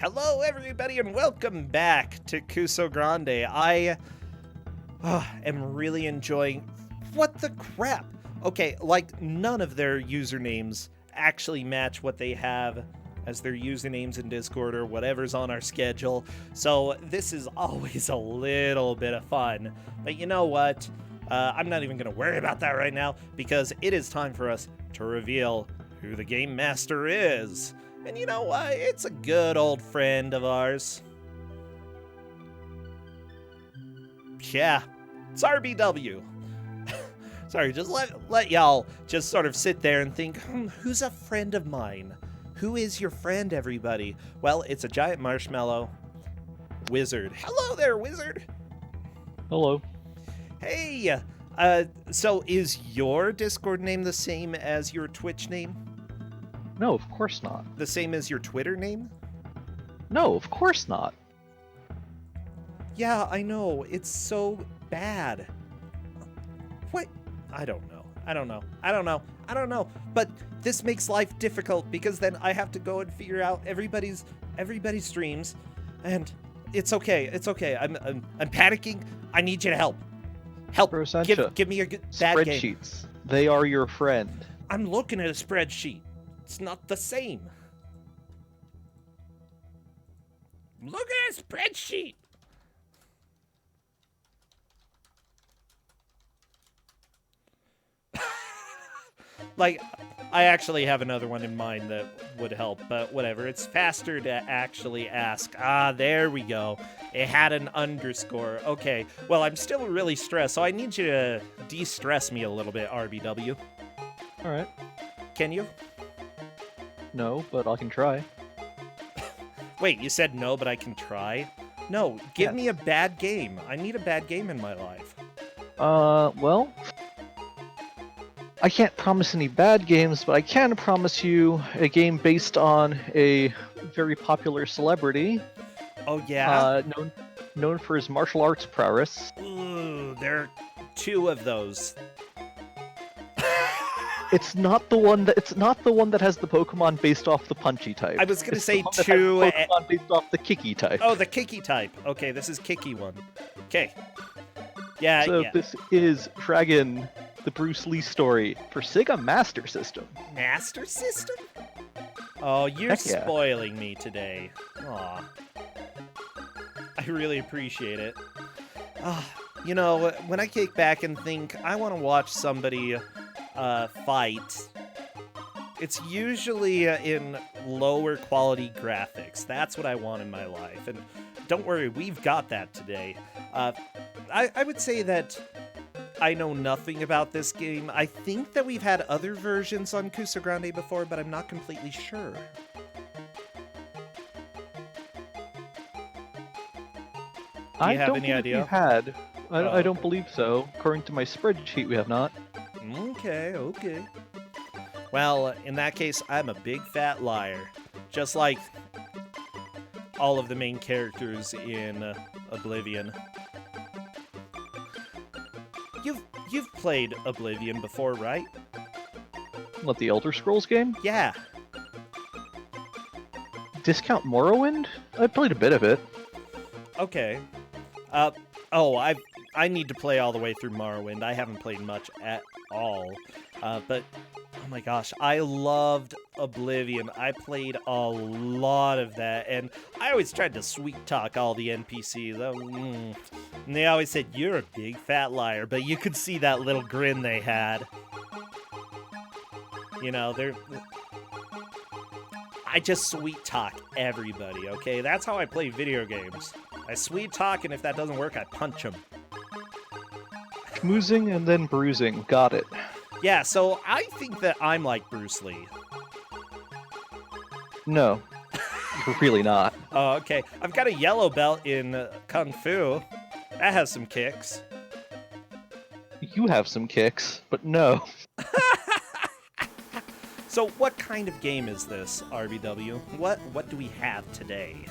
Hello, everybody, and welcome back to Ku5ogrande. I am really enjoying... What the crap? Okay, like, none of their usernames actually match what they have as their usernames in Discord or whatever's on our schedule, so this is always a little bit of fun. But you know what? I'm not even going to worry about that right now, because it is time for us to reveal who the Game Master is. And you know what? It's a good old friend of ours. Yeah, it's RBW. Sorry, just let y'all just sort of sit there and think, who's a friend of mine? Who is your friend, everybody? Well, it's a giant marshmallow wizard. Hello there, wizard. Hello. Hey, so is your Discord name the same as your Twitch name? No, of course not. The same as your Twitter name? No, of course not. Yeah, I know. It's so bad. What? I don't know. But this makes life difficult because then I have to go and figure out everybody's streams, and it's okay. It's okay. I'm panicking. I need you to help. Help. Give me a bad game. Spreadsheets. They are your friend. I'm looking at a spreadsheet. It's not the same. Look at a spreadsheet. Like, I actually have another one in mind that would help, but whatever. It's faster to actually ask. Ah, there we go. It had an underscore. Okay, well, I'm still really stressed, so I need you to de-stress me a little bit, RBW. All right. Can you? No, but I can try. Wait, you said no, but I can try? No, give me a bad game. I need a bad game in my life. Well, I can't promise any bad games, but I can promise you a game based on a very popular celebrity. Oh, yeah? Known for his martial arts prowess. Ooh, there are two of those. It's not the one that has the Pokemon based off the punchy type. I was gonna say two. two. Pokemon based off the kicky type. Oh, the kicky type. Okay, this is kicky one. Okay. Yeah. So yeah. This is Dragon, the Bruce Lee story for Sega Master System. Master System? Oh, you're spoiling me today. Aw. I really appreciate it. You know, when I kick back and think I want to watch somebody fight, it's usually in lower quality graphics. That's what I want in my life, and don't worry, we've got that today. I would say that I know nothing about this game. I think that we've had other versions on Ku5ogrande before, but I'm not completely sure. Do you have any idea? I don't believe so. According to my spreadsheet, we have not. Okay. Well, in that case, I'm a big fat liar. Just like all of the main characters in Oblivion. You've played Oblivion before, right? What, the Elder Scrolls game? Yeah. Discount Morrowind? I played a bit of it. Okay. I need to play all the way through Morrowind. I haven't played much at all. But, oh my gosh, I loved Oblivion. I played a lot of that, and I always tried to sweet-talk all the NPCs. And they always said, you're a big fat liar, but you could see that little grin they had. You know, I just sweet-talk everybody, okay? That's how I play video games. I sweet-talk, and if that doesn't work, I punch them. Schmoozing and then bruising. Got it. Yeah, so I think that I'm like Bruce Lee. No. You're really not. Oh, okay. I've got a yellow belt in Kung Fu. That has some kicks. You have some kicks, but no. So what kind of game is this, RBW? What do we have today?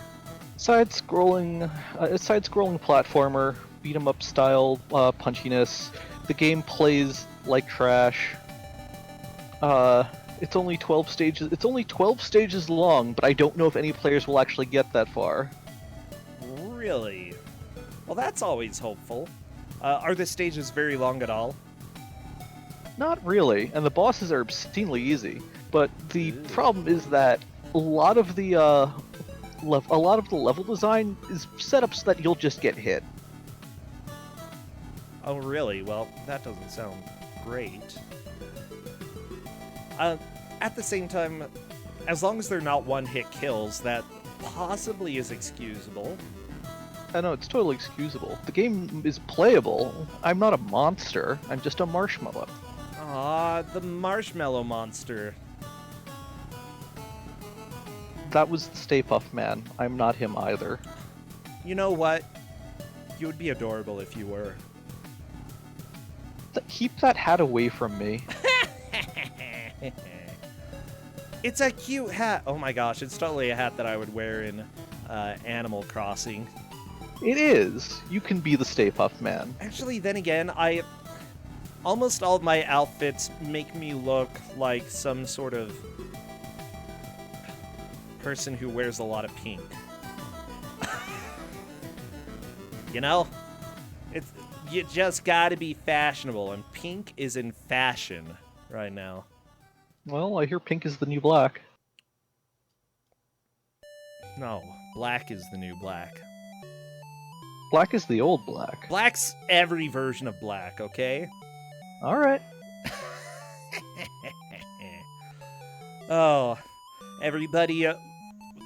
Side-scrolling platformer, beat-em-up style punchiness. The game plays like trash. It's only 12 stages. It's only 12 stages long, but I don't know if any players will actually get that far. Really? Well, that's always hopeful. Are the stages very long at all? Not really, and the bosses are obscenely easy. But the Ooh. problem is that a lot of the level design is set up so that you'll just get hit. Oh, really? Well, that doesn't sound great. At the same time, as long as they're not one-hit kills, that possibly is excusable. I know, it's totally excusable. The game is playable. I'm not a monster. I'm just a marshmallow. Ah, the marshmallow monster. That was the Stay Puft Man. I'm not him either. You know what? You would be adorable if you were. Keep that hat away from me. It's a cute hat. Oh my gosh, it's totally a hat that I would wear in Animal Crossing. It is. You can be the Stay Puft Man. Actually, then again, almost all of my outfits make me look like some sort of person who wears a lot of pink. You know? You just gotta be fashionable, and pink is in fashion right now. Well, I hear pink is the new black. No, black is the new black. Black is the old black. Black's every version of black, okay? Alright. Oh, everybody,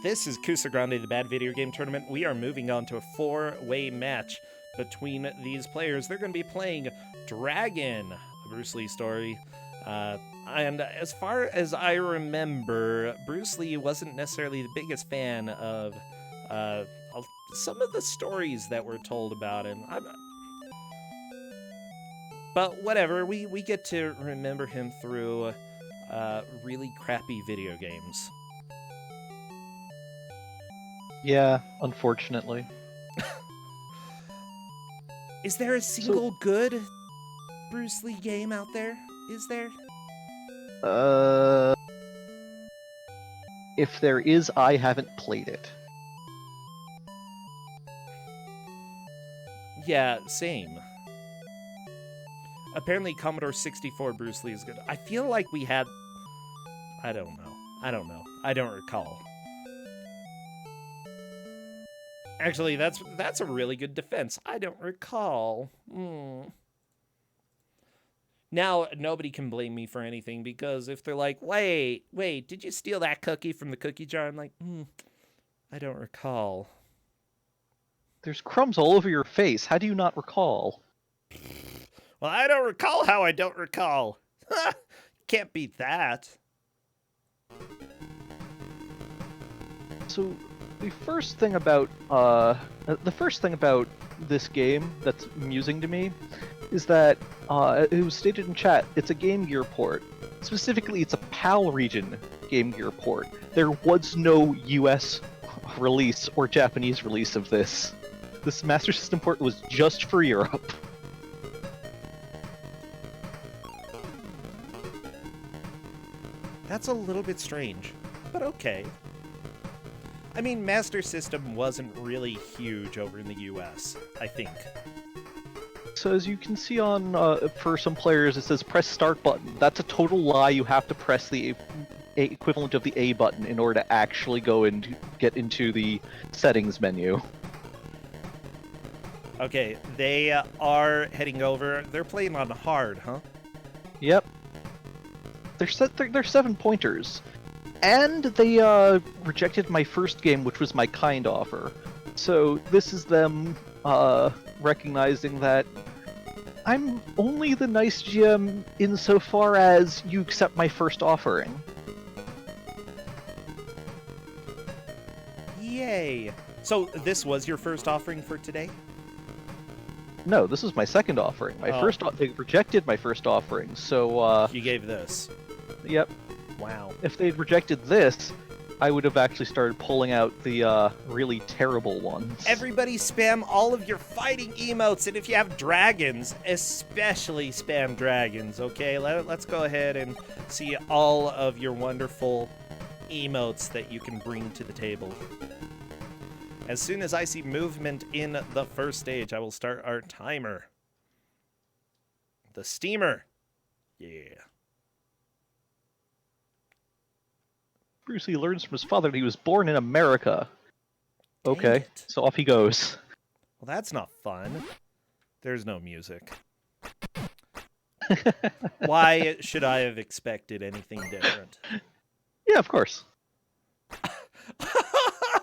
this is Ku5ogrande, the Bad Video Game Tournament. We are moving on to a 4-way match between these players. They're going to be playing Dragon, a Bruce Lee story. And as far as I remember, Bruce Lee wasn't necessarily the biggest fan of some of the stories that were told about him. But whatever, we get to remember him through really crappy video games. Yeah, unfortunately. Is there a single good Bruce Lee game out there? Is there? If there is, I haven't played it. Yeah, same. Apparently Commodore 64 Bruce Lee is good. I feel like we had... I don't know. I don't recall. Actually, that's a really good defense. I don't recall. Now, nobody can blame me for anything, because if they're like, wait, did you steal that cookie from the cookie jar? I'm like, I don't recall. There's crumbs all over your face. How do you not recall? Well, I don't recall how I don't recall. Can't beat that. So, the first thing about this game that's amusing to me is that it was stated in chat. It's a Game Gear port. Specifically, it's a PAL region Game Gear port. There was no US release or Japanese release of this. This Master System port was just for Europe. That's a little bit strange, but okay. I mean, Master System wasn't really huge over in the US, I think. So as you can see on, for some players, it says press start button. That's a total lie. You have to press the equivalent of the A button in order to actually go and get into the settings menu. Okay, they are heading over. They're playing on hard, huh? Yep. They're 7-pointers. And they rejected my first game, which was my kind offer. So this is them recognizing that I'm only the nice GM insofar as you accept my first offering. Yay! So this was your first offering for today? No, this was my second offering. They rejected my first offering, so You gave this. Yep. Wow. If they'd rejected this, I would have actually started pulling out the really terrible ones. Everybody spam all of your fighting emotes, and if you have dragons, especially spam dragons, okay? Let's go ahead and see all of your wonderful emotes that you can bring to the table. As soon as I see movement in the first stage, I will start our timer. The steamer. Yeah. Bruce Lee learns from his father that he was born in America. Dang Okay, it. so off he goes. Well, that's not fun. There's no music. Why should I have expected anything different? Yeah, of course.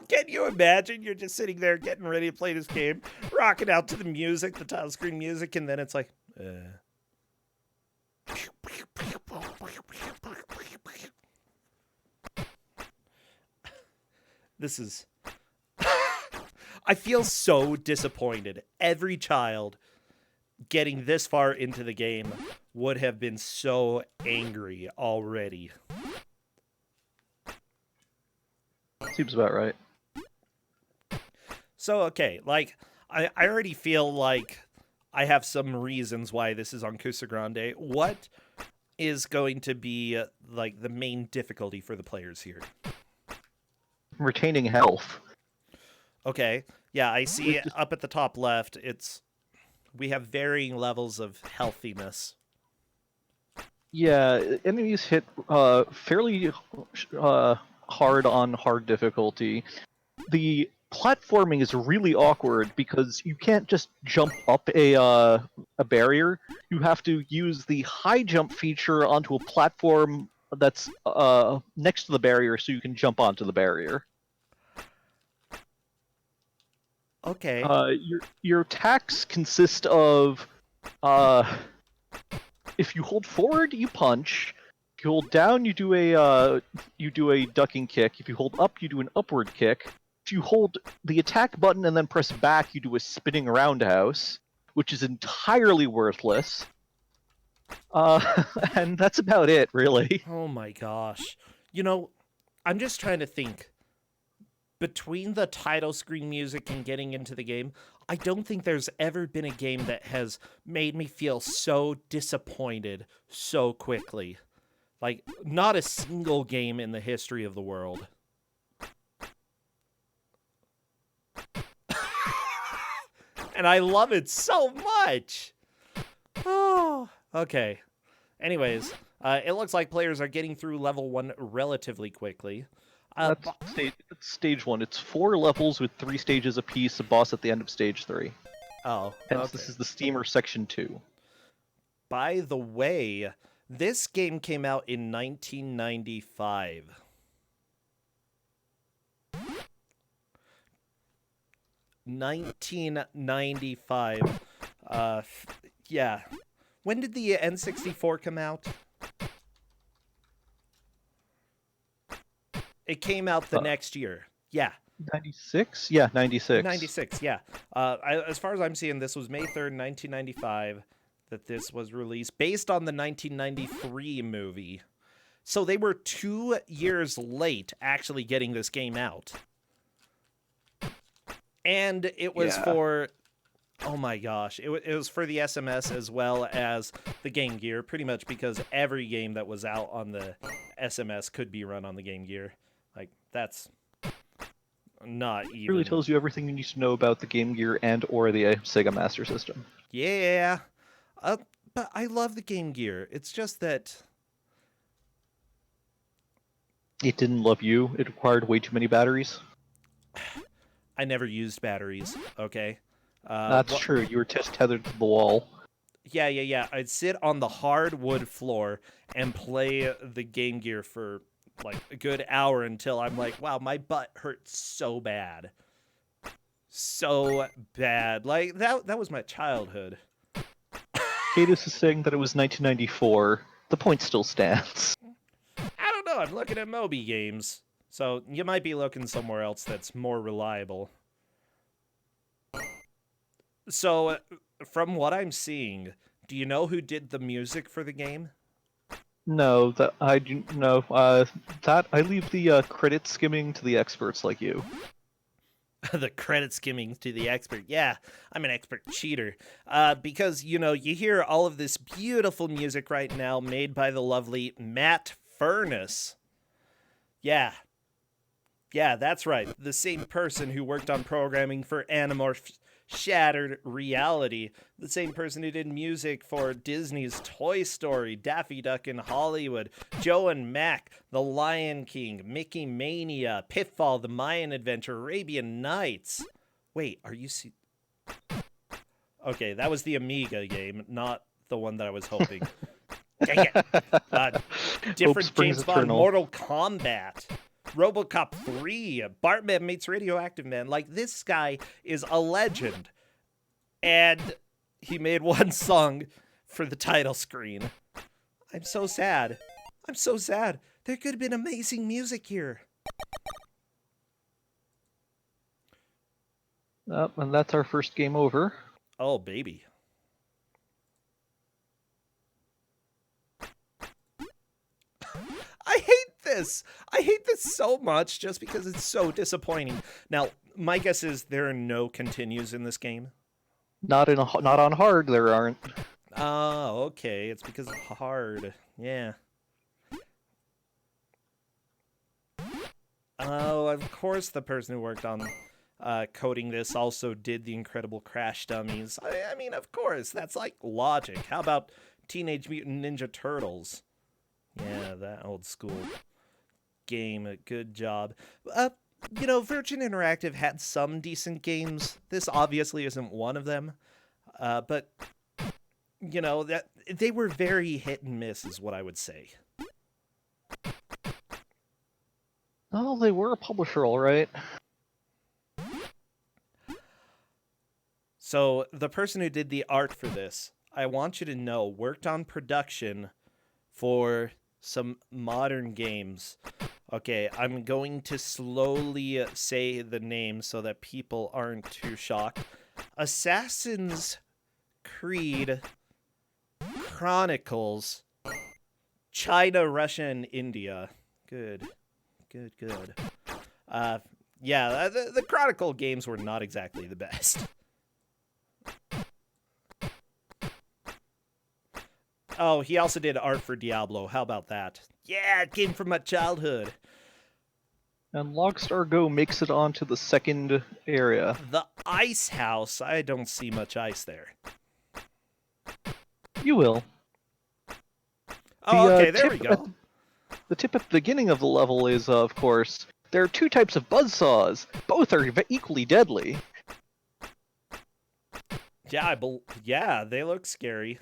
Can you imagine? You're just sitting there getting ready to play this game, rocking out to the music, the title screen music, and then it's like, This is... I feel so disappointed. Every child getting this far into the game would have been so angry already. Seems about right. So, okay, like, I already feel like I have some reasons why this is on Ku5ogrande. What is going to be, like, the main difficulty for the players here? Retaining health. Okay, yeah, I see up at the top left, we have varying levels of healthiness. Yeah, enemies hit fairly hard on hard difficulty. The platforming is really awkward because you can't just jump up a barrier. You have to use the high jump feature onto a platform that's next to the barrier so you can jump onto the barrier. Okay. Your attacks consist of if you hold forward, you punch. If you hold down, you do a ducking kick. If you hold up, you do an upward kick. If you hold the attack button and then press back, you do a spinning roundhouse, which is entirely worthless. And that's about it, really. Oh my gosh. You know, I'm just trying to think. Between the title screen music and getting into the game, I don't think there's ever been a game that has made me feel so disappointed so quickly. Like, not a single game in the history of the world. And I love it so much! Oh, okay. Anyways, it looks like players are getting through level 1 relatively quickly. That's stage 1. It's 4 levels with 3 stages apiece, a boss at the end of stage 3. Oh, Hence, okay. this is the Steamer Section 2. By the way, this game came out in 1995. Yeah. When did the N64 come out? It came out the next year. Yeah. 96? Yeah, 96. 96, yeah. As far as I'm seeing, this was May 3rd, 1995, that this was released, based on the 1993 movie. So they were 2 years late actually getting this game out. And it was for... Oh my gosh. It was for the SMS as well as the Game Gear, pretty much because every game that was out on the SMS could be run on the Game Gear. Like, that's not even... It really tells you everything you need to know about the Game Gear and or the Sega Master System. Yeah. But I love the Game Gear. It's just that... It didn't love you. It required way too many batteries. I never used batteries, okay? That's true. You were just tethered to the wall. Yeah. I'd sit on the hardwood floor and play the Game Gear for like a good hour until I'm like, wow, my butt hurts so bad. So bad. Like, that was my childhood. Cadus is saying that it was 1994. The point still stands. I don't know. I'm looking at Moby Games. So you might be looking somewhere else that's more reliable. So, from what I'm seeing, do you know who did the music for the game? No, that I do no. That I leave the credit skimming to the experts like you. The credit skimming to the expert. Yeah, I'm an expert cheater. Because, you hear all of this beautiful music right now made by the lovely Matt Furness. Yeah. Yeah, that's right. The same person who worked on programming for Animorph Shattered Reality. The same person who did music for Disney's Toy Story, Daffy Duck in Hollywood, Joe and Mac, The Lion King, Mickey Mania, Pitfall, The Mayan Adventure, Arabian Nights. Wait, are you Okay, that was the Amiga game, not the one that I was hoping. Dang it. Different James Bond, Mortal Kombat. RoboCop 3, Bartman meets Radioactive Man. Like, this guy is a legend. And he made one song for the title screen. I'm so sad. I'm so sad. There could have been amazing music here. And that's our first game over. Oh, baby. I hate this. I hate this so much just because it's so disappointing. Now, my guess is there are no continues in this game. Not on hard, there aren't. Oh, okay. It's because of hard. Yeah. Oh, of course the person who worked on coding this also did the incredible Crash Dummies. I mean, of course. That's like logic. How about Teenage Mutant Ninja Turtles? Yeah, that old school game. Good job. Virgin Interactive had some decent games. This obviously isn't one of them. But, that they were very hit and miss is what I would say. Oh, they were a publisher, all right. So, the person who did the art for this, I want you to know, worked on production for some modern games. Okay, I'm going to slowly say the name so that people aren't too shocked. Assassin's Creed Chronicles China, Russia, and India. Good. Yeah, the Chronicle games were not exactly the best. Oh, he also did art for Diablo. How about that? Yeah, it came from my childhood. And Logstar Go makes it onto the second area. The Ice House. I don't see much ice there. You will. Oh, okay, there we go. The tip at the beginning of the level is, of course, there are two types of buzzsaws. Both are equally deadly. Yeah, they look scary.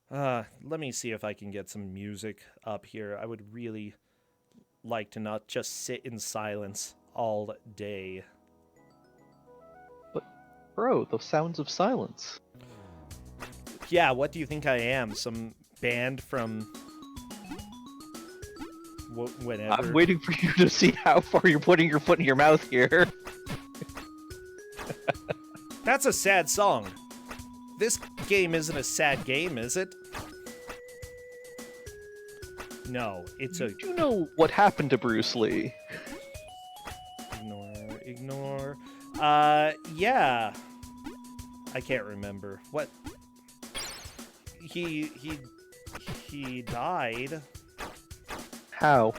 Let me see if I can get some music up here. I would really like to not just sit in silence all day. But, bro, the sounds of silence. Yeah, what do you think I am? Some band from whenever? I'm waiting for you to see how far you're putting your foot in your mouth here. That's a sad song. This game isn't a sad game, is it? No, it's a... You know what happened to Bruce Lee? Ignore. Yeah. I can't remember. What? He died. How?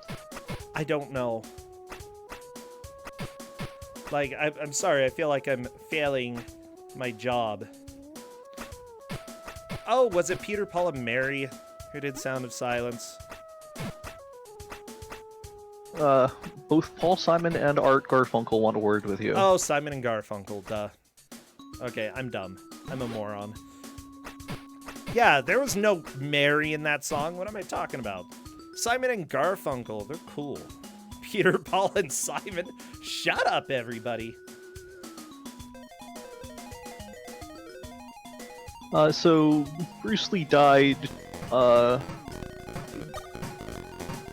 I don't know. Like, I'm sorry, I feel like I'm failing my job. Oh, was it Peter, Paul, and Mary who did Sound of Silence? Both Paul Simon and Art Garfunkel want a word with you. Oh, Simon and Garfunkel, duh. Okay, I'm dumb. I'm a moron. Yeah, there was no Mary in that song. What am I talking about? Simon and Garfunkel, they're cool. Peter, Paul, and Simon. Shut up, everybody. So Bruce Lee died,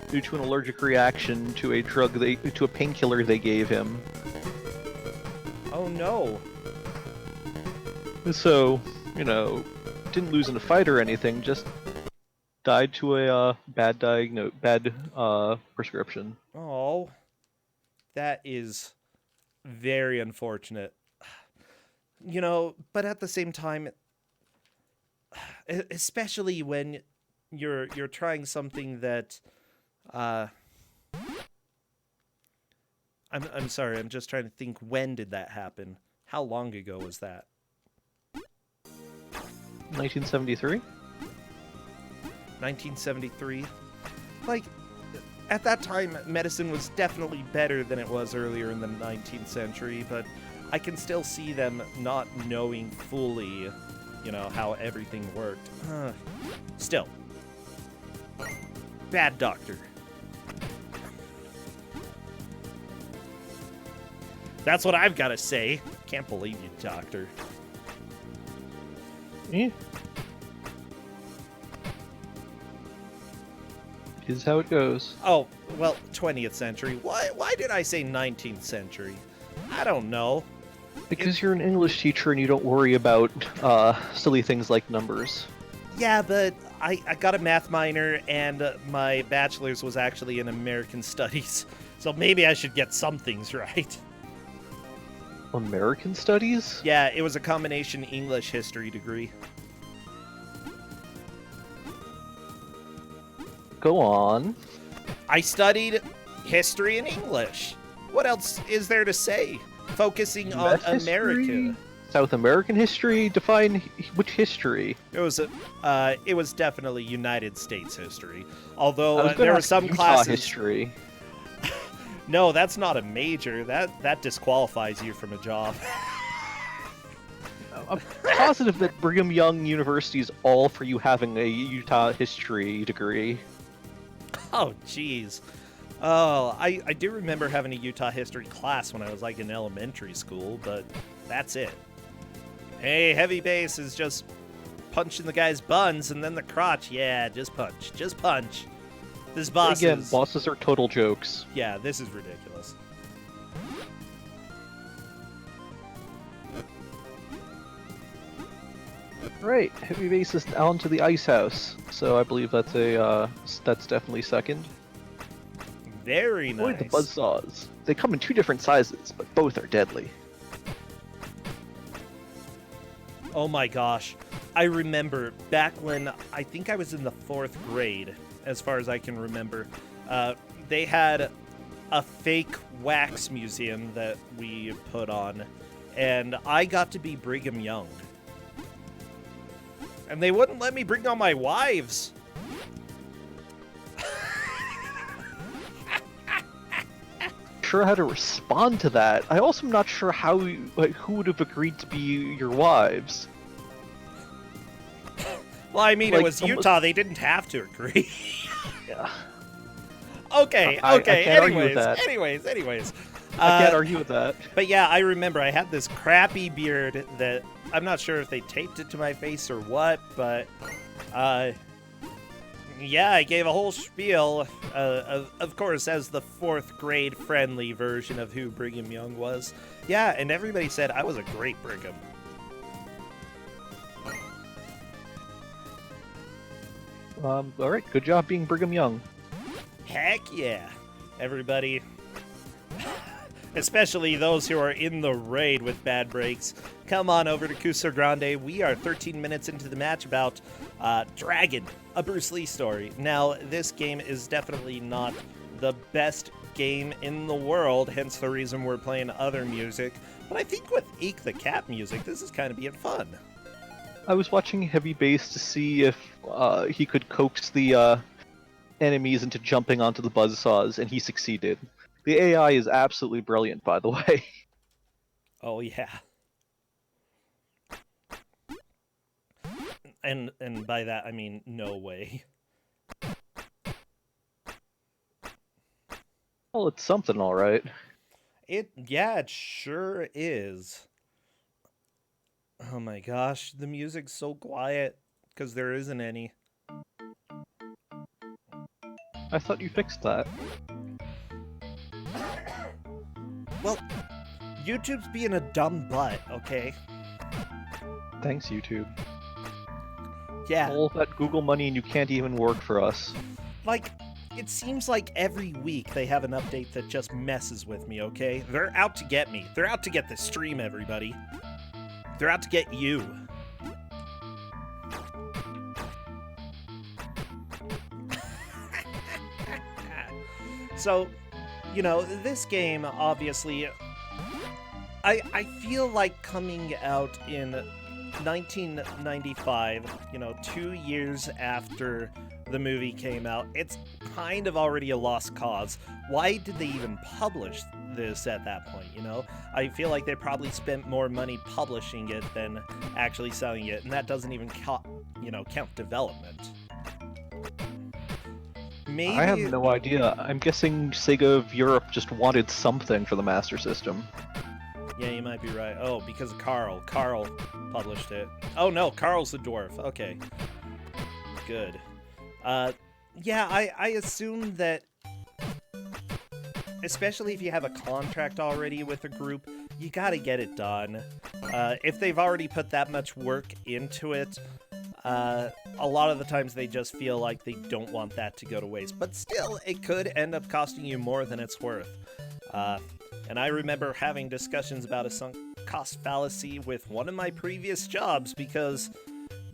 due to an allergic reaction to a to a painkiller they gave him. Oh no. So, didn't lose in a fight or anything, just died to a bad prescription. Oh, that is very unfortunate. You know, but at the same time, especially when you're trying something that I'm sorry, I'm just trying to think, when did that happen? How long ago was that? 1973? 1973? Like, at that time, medicine was definitely better than it was earlier in the 19th century, but I can still see them not knowing fully, you know, how everything worked. Still. Bad doctor. That's what I've got to say. Can't believe you, doctor. Yeah. Is how it goes. Oh, well, 20th century. Why did I say 19th century? I don't know. Because you're an English teacher and you don't worry about silly things like numbers. Yeah, but I got a math minor, and my bachelor's was actually in American Studies, so maybe I should get some things right. American Studies? Yeah, it was a combination English history degree. Go on. I studied history and English. What else is there to say? Focusing on America. South American history? Define which history. It was definitely United States history. Although there were some Utah classes. History. No, that's not a major. That disqualifies you from a job. I'm positive that Brigham Young University is all for you having a Utah history degree. Oh, jeez. Oh, I do remember having a Utah history class when I was like in elementary school, but that's it. Hey, heavy bass is just punching the guy's buns and then the crotch. Yeah, just punch. Just punch. This boss Again, bosses are total jokes. Yeah, this is ridiculous. Right, heavy bass is down to the ice house, so I believe that's that's definitely second. Very nice. Avoid the buzzsaws. They come in two different sizes, but both are deadly. Oh my gosh. I remember back when I think I was in the 4th grade, as far as I can remember, they had a fake wax museum that we put on, and I got to be Brigham Young. And they wouldn't let me bring on my wives. Sure how to respond to that. I also am not sure how who would have agreed to be your wives. Well, I mean, it was Utah. They didn't have to agree. Yeah. Okay. I can't argue with Anyways. I can't argue with that. But yeah, I remember I had this crappy beard that I'm not sure if they taped it to my face or what, but yeah, I gave a whole spiel, of course, as the 4th grade friendly version of who Brigham Young was. Yeah, and everybody said I was a great Brigham. Alright, good job being Brigham Young. Heck yeah, everybody. Especially those who are in the raid with bad breaks. Come on over to Ku5ogrande. We are 13 minutes into the match about Dragon, a Bruce Lee story. Now, this game is definitely not the best game in the world, hence the reason we're playing other music. But I think with Eek the Cat music, this is kind of being fun. I was watching Heavy Bass to see if he could coax the enemies into jumping onto the buzzsaws, and he succeeded. The AI is absolutely brilliant, by the way. Oh, yeah. And by that, I mean no way. Well, it's something, all right. Yeah, it sure is. Oh my gosh, the music's so quiet, because there isn't any. I thought you fixed that. Well, YouTube's being a dumb butt, okay? Thanks, YouTube. Yeah. All that Google money and you can't even work for us. Like, it seems like every week they have an update that just messes with me, okay? They're out to get me. They're out to get the stream, everybody. They're out to get you. So, you know, this game, obviously, I feel like coming out in 1995, you know, 2 years after the movie came out, it's kind of already a lost cause. Why did they even publish this at that point, you know? I feel like they probably spent more money publishing it than actually selling it, and that doesn't even count development. Maybe... I have no idea. I'm guessing Sega of Europe just wanted something for the Master System. Yeah, you might be right. Oh, because of Carl. Carl published it. Oh no, Carl's the dwarf. Okay. Good. Yeah, I assume that, especially if you have a contract already with a group, you gotta get it done. If they've already put that much work into it, a lot of the times they just feel like they don't want that to go to waste. But still, it could end up costing you more than it's worth. And I remember having discussions about a sunk cost fallacy with one of my previous jobs because,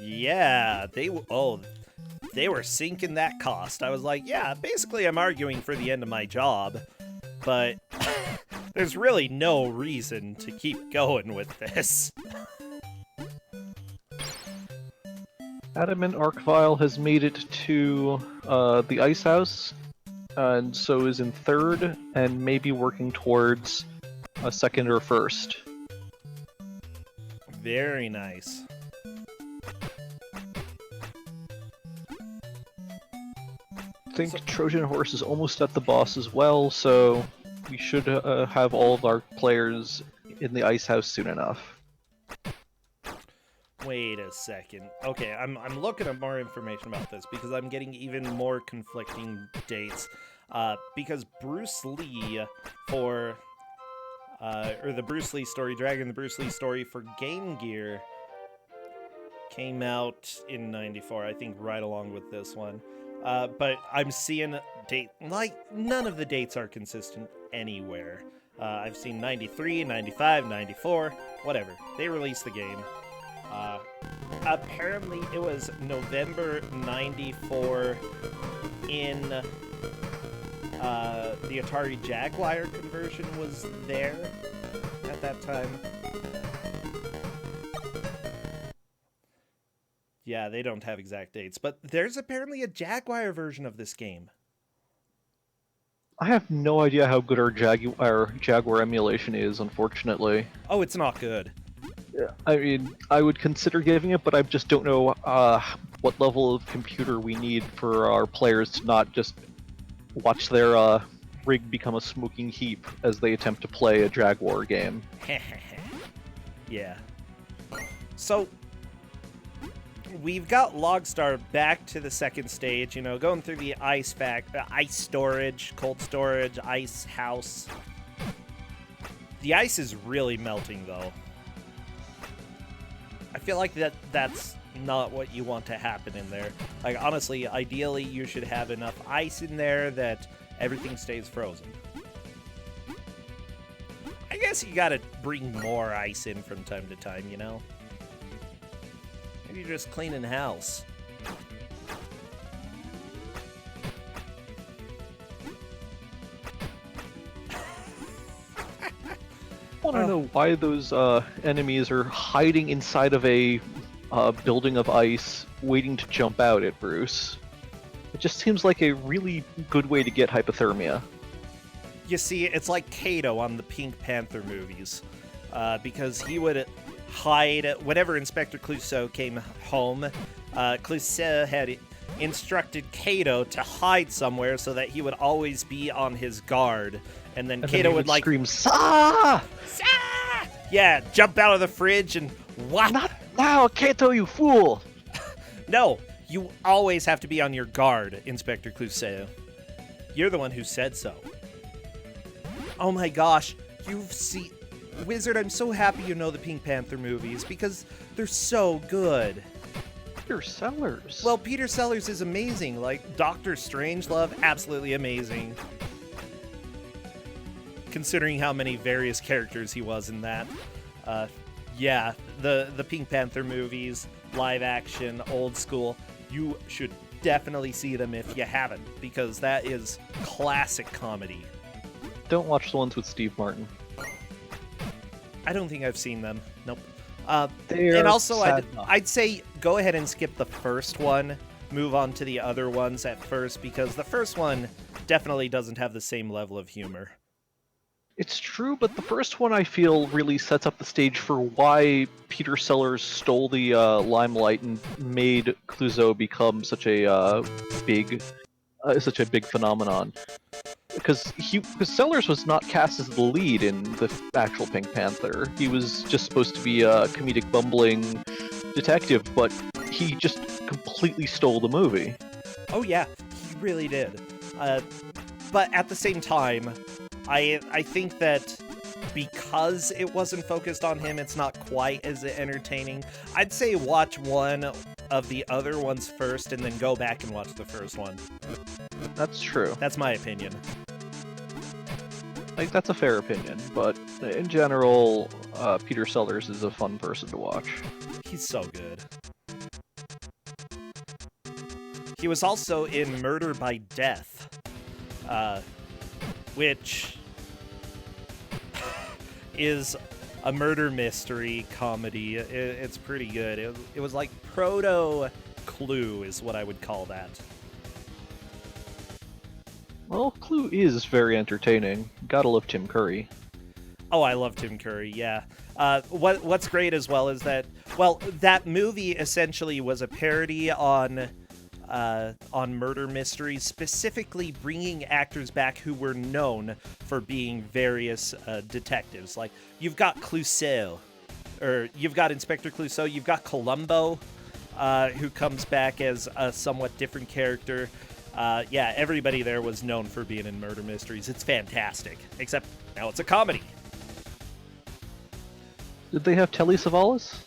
yeah, they were sinking that cost. I was like, yeah, basically I'm arguing for the end of my job, but there's really no reason to keep going with this. Adamant Archvile has made it to the Ice House, and so is in third, and maybe working towards a second or first. Very nice. I think Trojan Horse is almost at the boss as well, so we should have all of our players in the Ice House soon enough. Wait a second. Okay, I'm looking at more information about this because I'm getting even more conflicting dates. Because Bruce Lee for or the Bruce Lee story, Dragon the Bruce Lee story for Game Gear came out in '94, I think right along with this one. But I'm seeing none of the dates are consistent anywhere. I've seen 93, 95, 94, whatever. They released the game. Apparently it was November 94 in the Atari Jaguar conversion was there at that time. Yeah, they don't have exact dates, but there's apparently a Jaguar version of this game. I have no idea how good our Jaguar emulation is, unfortunately. Oh, it's not good. Yeah. I mean, I would consider giving it, but I just don't know what level of computer we need for our players to not just watch their rig become a smoking heap as they attempt to play a Jaguar game. Yeah. So, we've got Logstar back to the second stage, you know, going through the ice storage, cold storage, ice house. The ice is really melting, though. I feel like that's not what you want to happen in there. Like, honestly, ideally, you should have enough ice in there that everything stays frozen. I guess you gotta bring more ice in from time to time, you know? Maybe you're just cleaning house. I want to know why those enemies are hiding inside of a building of ice, waiting to jump out at Bruce. It just seems like a really good way to get hypothermia. You see, it's like Kato on the Pink Panther movies, because he would hide whenever Inspector Clouseau came home. Clouseau had instructed Kato to hide somewhere so that he would always be on his guard. And then Kato would like scream, "Sa! Sa!" Yeah, jump out of the fridge and what? Not now, Kato, you fool! No, you always have to be on your guard, Inspector Clouseau. You're the one who said so. Oh my gosh, you've seen... Wizard, I'm so happy you know the Pink Panther movies because they're so good. Peter Sellers. Well, Peter Sellers is amazing. Like, Doctor Strangelove, absolutely amazing. Considering how many various characters he was in that. Yeah, the Pink Panther movies, live action, old school, you should definitely see them if you haven't, because that is classic comedy. Don't watch the ones with Steve Martin. I don't think I've seen them. Nope. They're and also, sad I'd say go ahead and skip the first one, move on to the other ones at first, because the first one definitely doesn't have the same level of humor. It's true, but the first one I feel really sets up the stage for why Peter Sellers stole the limelight and made Clouseau become such a big phenomenon. Because Sellers was not cast as the lead in the actual Pink Panther. He was just supposed to be a comedic bumbling detective, but he just completely stole the movie. Oh yeah, he really did. But at the same time, I think that because it wasn't focused on him, it's not quite as entertaining. I'd say watch one of the other ones first and then go back and watch the first one. That's true. That's my opinion. Like, that's a fair opinion, but in general, Peter Sellers is a fun person to watch. He's so good. He was also in Murder by Death, which is a murder mystery comedy. It's pretty good. It was like proto Clue is what I would call that. Well, Clue is very entertaining. Gotta love Tim Curry. Oh, I love Tim Curry, yeah. What's great as well is that, well, that movie essentially was a parody on murder mysteries, specifically bringing actors back who were known for being various detectives. Like, you've got Clouseau, or you've got Inspector Clouseau, you've got Columbo, who comes back as a somewhat different character. Yeah, everybody there was known for being in murder mysteries. It's fantastic, except now it's a comedy. Did they have Telly Savalas?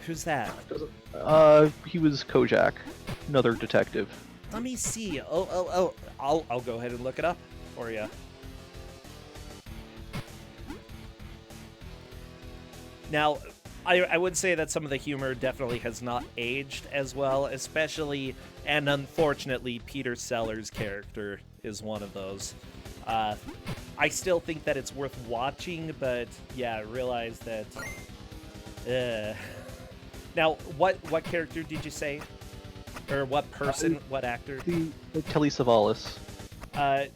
Who's that? He was Kojak, another detective. Let me see. I'll go ahead and look it up for you. Now, I would say that some of the humor definitely has not aged as well, especially, and unfortunately, Peter Sellers' character is one of those. I still think that it's worth watching, but yeah, I realize that... Now, what character did you say? Or what person, what actor? The Telly Savalas. I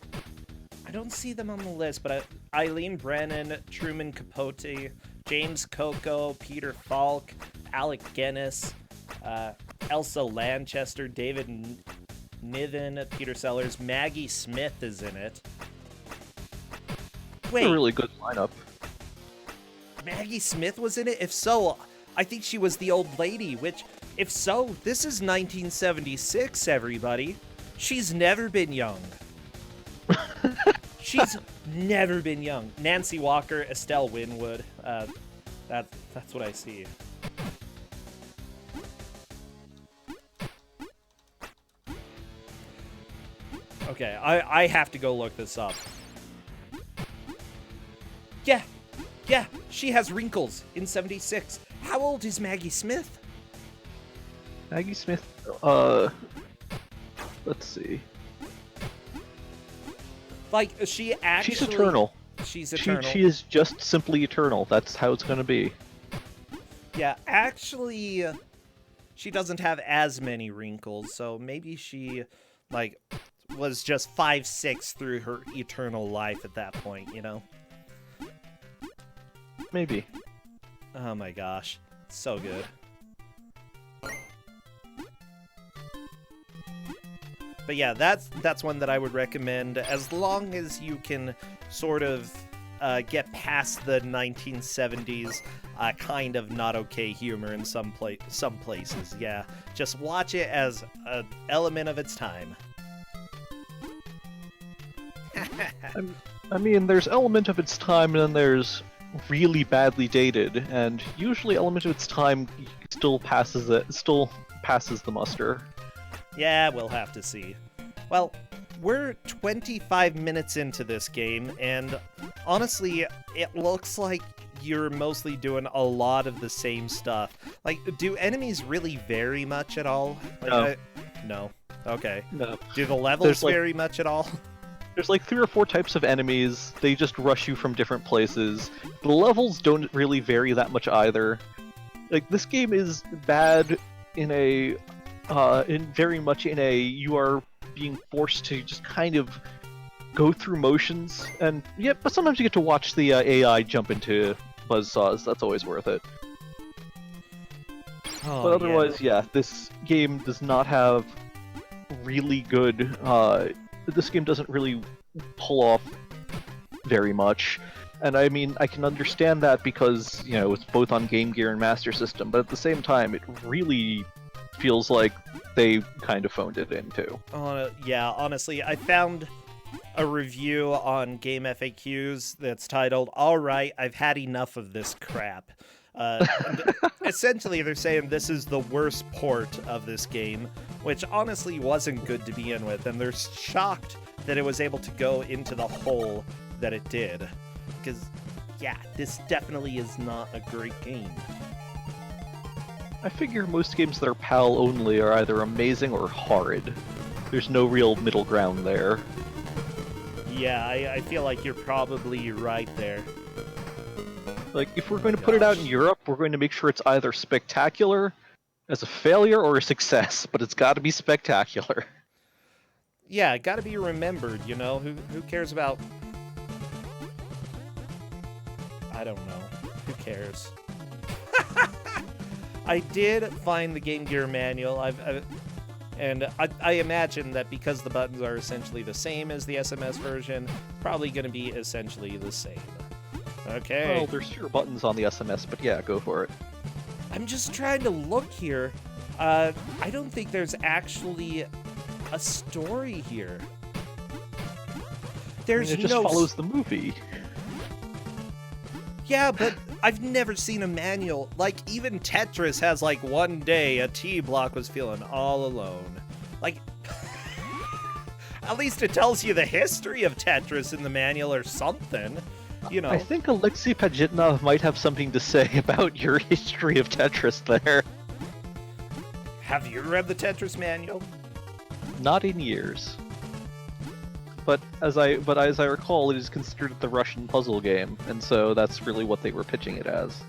don't see them on the list, but Eileen Brennan, Truman Capote, James Coco, Peter Falk, Alec Guinness, Elsa Lanchester, David Niven, Peter Sellers, Maggie Smith is in it. Wait, A really good lineup. Maggie Smith was in it? If so, I think she was the old lady, which, if so, this is 1976, everybody. She's never been young. She's never been young. Nancy Walker, Estelle Winwood. That's what I see. Okay, I have to go look this up. Yeah, she has wrinkles in 76. How old is Maggie Smith? Maggie Smith, let's see. Like, she actually... She's eternal. She's eternal. She is just simply eternal. That's how it's gonna be. Yeah, actually, she doesn't have as many wrinkles, so maybe she, like, was just 5'6" through her eternal life at that point, you know? Maybe. Oh my gosh. So good. But yeah, that's one that I would recommend, as long as you can sort of get past the 1970s kind of not okay humor in some places. Yeah, just watch it as an element of its time. I mean, there's element of its time, and then there's really badly dated, and usually Element of its time still passes the muster. Yeah, we'll have to see. Well, we're 25 minutes into this game, and honestly, it looks like you're mostly doing a lot of the same stuff. Like, do enemies really vary much at all? Like, No. No. Okay. No. Do the levels vary much at all? There's like 3 or 4 types of enemies. They just rush you from different places. The levels don't really vary that much either. Like, this game is bad in very much in a you are being forced to just kind of go through motions, and yeah, but sometimes you get to watch the AI jump into buzzsaws. That's always worth it. Oh, But otherwise, yeah, this game does not have really good. This game doesn't really pull off very much. And I mean, I can understand that because, you know, it's both on Game Gear and Master System, but at the same time, it really feels like they kind of phoned it in, too. Yeah, honestly, I found a review on Game FAQs that's titled, "Alright, I've had enough of this crap." Essentially, they're saying this is the worst port of this game, which honestly wasn't good to begin with, and they're shocked that it was able to go into the hole that it did. Because, yeah, this definitely is not a great game. I figure most games that are PAL only are either amazing or horrid. There's no real middle ground there. Yeah, I feel like you're probably right there. Like, if we're going to put it out in Europe, we're going to make sure it's either spectacular as a failure or a success, but it's got to be spectacular. Yeah, gotta be remembered, you know? Who cares about... I don't know. Who cares? I did find the Game Gear manual. And I imagine that because the buttons are essentially the same as the SMS version, probably going to be essentially the same. Okay. Well, there's fewer buttons on the SMS, but yeah, go for it. I'm just trying to look here. I don't think there's actually a story here. There's it just follows the movie. Yeah, but I've never seen a manual. Like, even Tetris has, like, one day a T-Block was feeling all alone. Like, at least it tells you the history of Tetris in the manual or something, you know. I think Alexei Pajitnov might have something to say about your history of Tetris there. Have you read the Tetris manual? Not in years. But as I recall, it is considered the Russian puzzle game, and so that's really what they were pitching it as.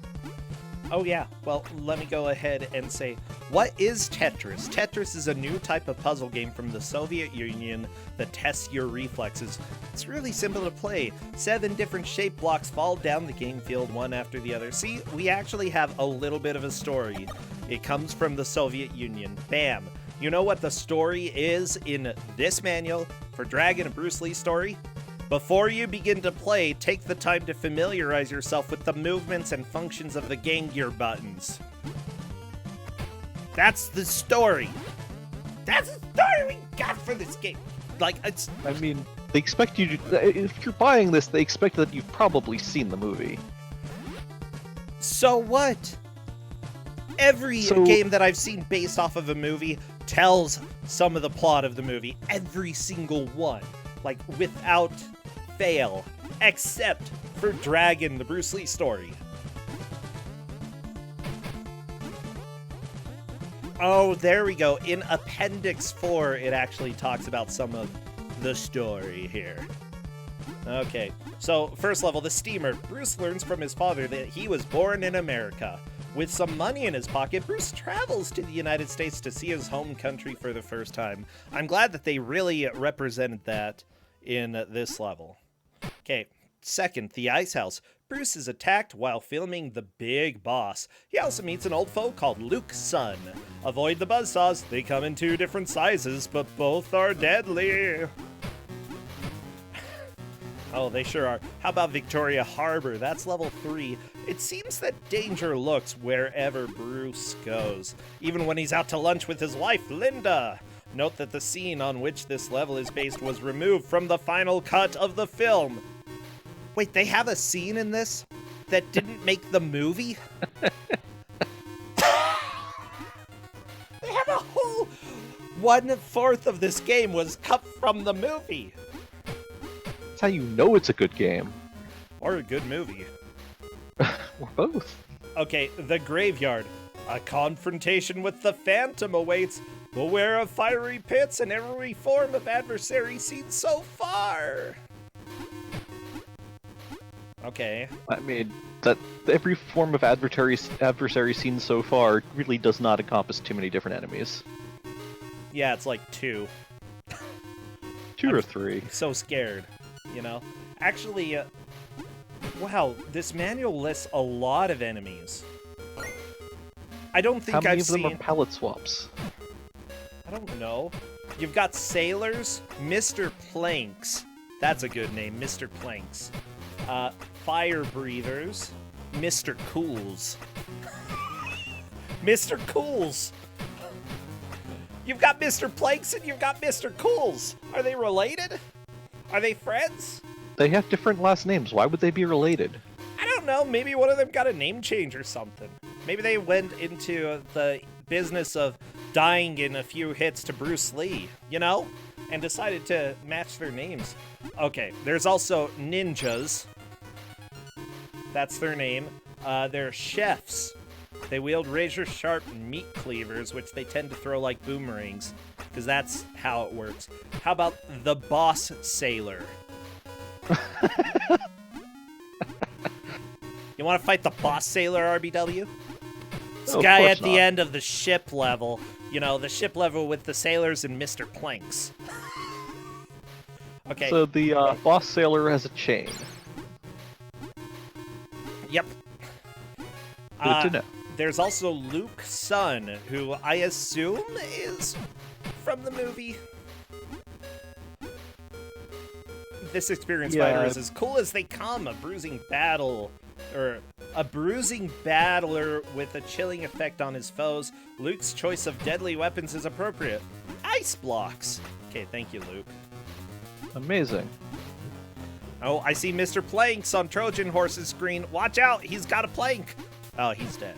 Oh yeah, well, let me go ahead and say, what is Tetris? Tetris is a new type of puzzle game from the Soviet Union that tests your reflexes. It's really simple to play. 7 different shape blocks fall down the game field one after the other. See, we actually have a little bit of a story. It comes from the Soviet Union. Bam! You know what the story is in this manual for Dragon and Bruce Lee story? Before you begin to play, take the time to familiarize yourself with the movements and functions of the Game Gear buttons. That's the story. That's the story we got for this game. Like, it's... I mean, they expect you to... If you're buying this, they expect that you've probably seen the movie. So what? Every game that I've seen based off of a movie tells some of the plot of the movie. Every single one. Like, without fail. Except for Dragon, the Bruce Lee story. Oh, there we go. In Appendix 4, it actually talks about some of the story here. Okay, so first level, the steamer. Bruce learns from his father that he was born in America. With some money in his pocket, Bruce travels to the United States to see his home country for the first time. I'm glad that they really represented that in this level. Okay, second, the ice house. Bruce is attacked while filming The Big Boss. He also meets an old foe called Luke's son. Avoid the buzzsaws. They come in 2 different sizes, but both are deadly. Oh, they sure are. How about Victoria Harbor? That's level 3. It seems that danger lurks wherever Bruce goes, even when he's out to lunch with his wife, Linda. Note that the scene on which this level is based was removed from the final cut of the film. Wait, they have a scene in this? that didn't make the movie? They have a whole 1/4 of this game was cut from the movie. That's how you know it's a good game. Or a good movie. Or both. Okay, the graveyard. A confrontation with the Phantom awaits. Beware of fiery pits and every form of adversary seen so far. Okay. I mean, that every form of adversary seen so far really does not encompass too many different enemies. Yeah, it's like 2. 2 or 3. I'm so scared, you know? Actually, wow, this manual lists a lot of enemies. I don't think How many I've of them seen... are palette swaps? I don't know. You've got Sailors, Mr. Planks. That's a good name, Mr. Planks. Fire Breathers, Mr. Cools. Mr. Cools! You've got Mr. Planks and you've got Mr. Cools. Are they related? Are they friends? They have different last names. Why would they be related? I don't know. Maybe one of them got a name change or something. Maybe they went into the business of dying in a few hits to Bruce Lee, you know? And decided to match their names. Okay, there's also ninjas. That's their name. They're chefs. They wield razor-sharp meat cleavers, which they tend to throw like boomerangs, because that's how it works. How about the boss sailor? You want to fight the boss sailor, RBW? This guy at the end of the ship level. You know, the ship level with the sailors and Mr. Planks. Okay. So the boss sailor has a chain. Yep. Good to know. There's also Luke's son, who I assume is from the movie. This experienced fighter is as cool as they come. A bruising battler with a chilling effect on his foes. Luke's choice of deadly weapons is appropriate. Ice blocks. Okay, thank you, Luke. Amazing. Oh, I see Mr. Planks on Trojan Horse's screen. Watch out, he's got a plank. Oh, he's dead.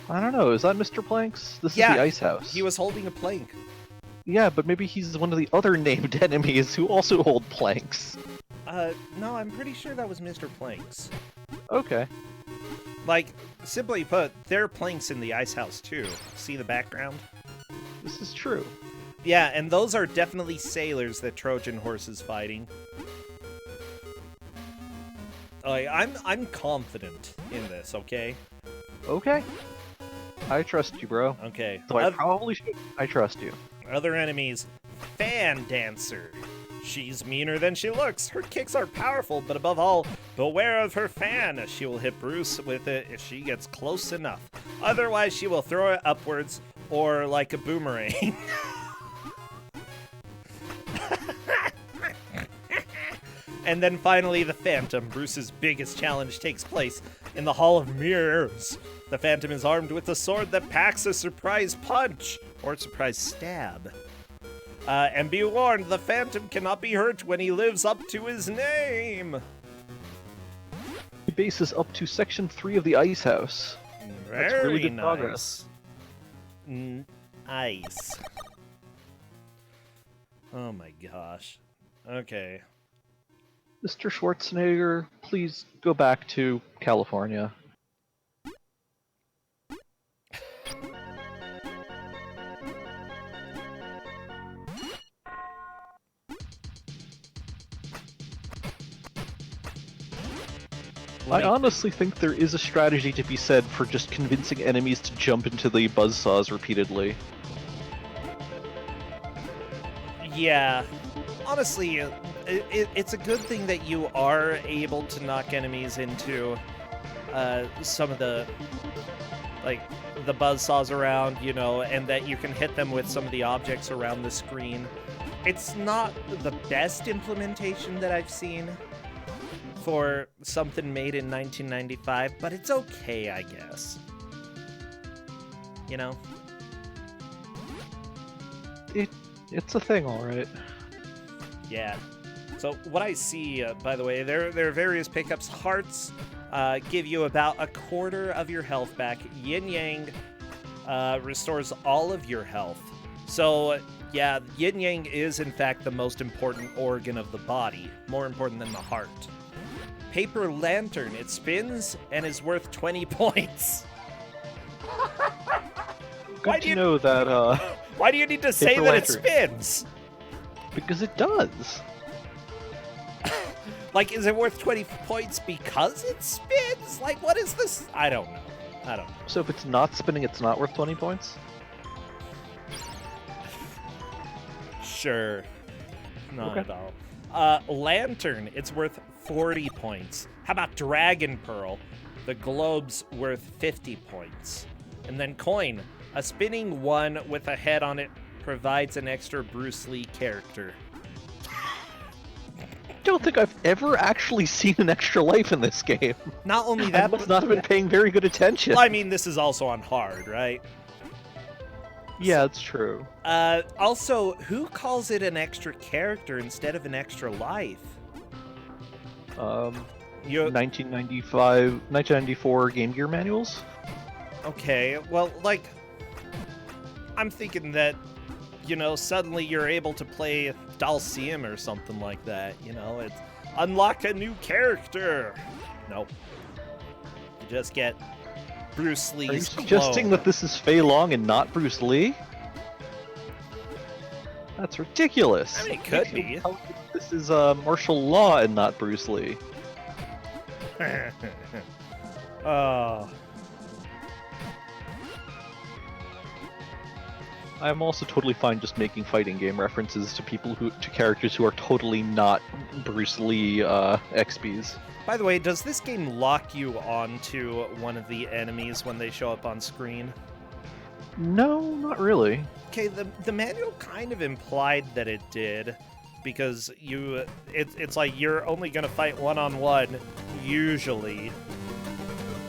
I don't know, is that Mr. Planks? This is the Ice House. He was holding a plank. Yeah, but maybe he's one of the other named enemies who also hold planks. No, I'm pretty sure that was Mr. Planks. Okay. Like, simply put, there are planks in the Ice House too. See the background? This is true. Yeah, and those are definitely sailors that Trojan Horse is fighting. Like, I'm confident in this, okay? Okay. I trust you, bro. Okay. So I probably should. I trust you. Other enemies. Fan Dancer. She's meaner than she looks. Her kicks are powerful, but above all, beware of her fan. She will hit Bruce with it if she gets close enough. Otherwise, she will throw it upwards or like a boomerang. And then finally, the Phantom. Bruce's biggest challenge takes place in the Hall of Mirrors. The Phantom is armed with a sword that packs a surprise punch or surprise stab. And be warned, the Phantom cannot be hurt when he lives up to his name. The base is up to Section 3 of the Ice House. That's really good progress. Nice. Oh my gosh. Okay. Mr. Schwarzenegger, please go back to California. I honestly think there is a strategy to be said for just convincing enemies to jump into the buzzsaws repeatedly. Yeah. Honestly, it's a good thing that you are able to knock enemies into some of the, like, the buzzsaws around, you know, and that you can hit them with some of the objects around the screen. It's not the best implementation that I've seen for something made in 1995, but it's okay, I guess. You know? It's a thing, alright. Yeah. So what I see, by the way, there are various pickups. Hearts give you about a quarter of your health back. Yin Yang restores all of your health. So yeah, Yin Yang is in fact the most important organ of the body, more important than the heart. Paper Lantern, it spins and is worth 20 points. Good to know that, Why do you need to say Paper that Lantern. it spins? Because it does. Like, is it worth 20 points because it spins? Like, what is this? I don't know. So if it's not spinning, it's not worth 20 points? Sure. Not Okay. at all. Lantern, it's worth 40 points. How about Dragon Pearl? The globe's worth 50 points. And then Coin, a spinning one with a head on it provides an extra Bruce Lee character. I don't think I've ever actually seen an extra life in this game. Not only I that, must not have been paying very good attention. well, I mean, this is also on hard, right? Yeah, it's true. Also, who calls it an extra character instead of an extra life? You 1994 Game Gear manuals? Okay, well, like, I'm thinking that, you know, suddenly you're able to play Dalcium or something like that, you know? It's unlock a new character! Nope. You just get Bruce Lee's Are you clone. suggesting that this is Fei Long and not Bruce Lee? That's ridiculous. I mean, it could be. This is martial law and not Bruce Lee. Oh. I'm also totally fine just making fighting game references to characters who are totally not Bruce Lee XPs. By the way, does this game lock you onto one of the enemies when they show up on screen? No, not really. Okay, the manual kind of implied that it did, because it's like you're only gonna fight one-on-one, usually.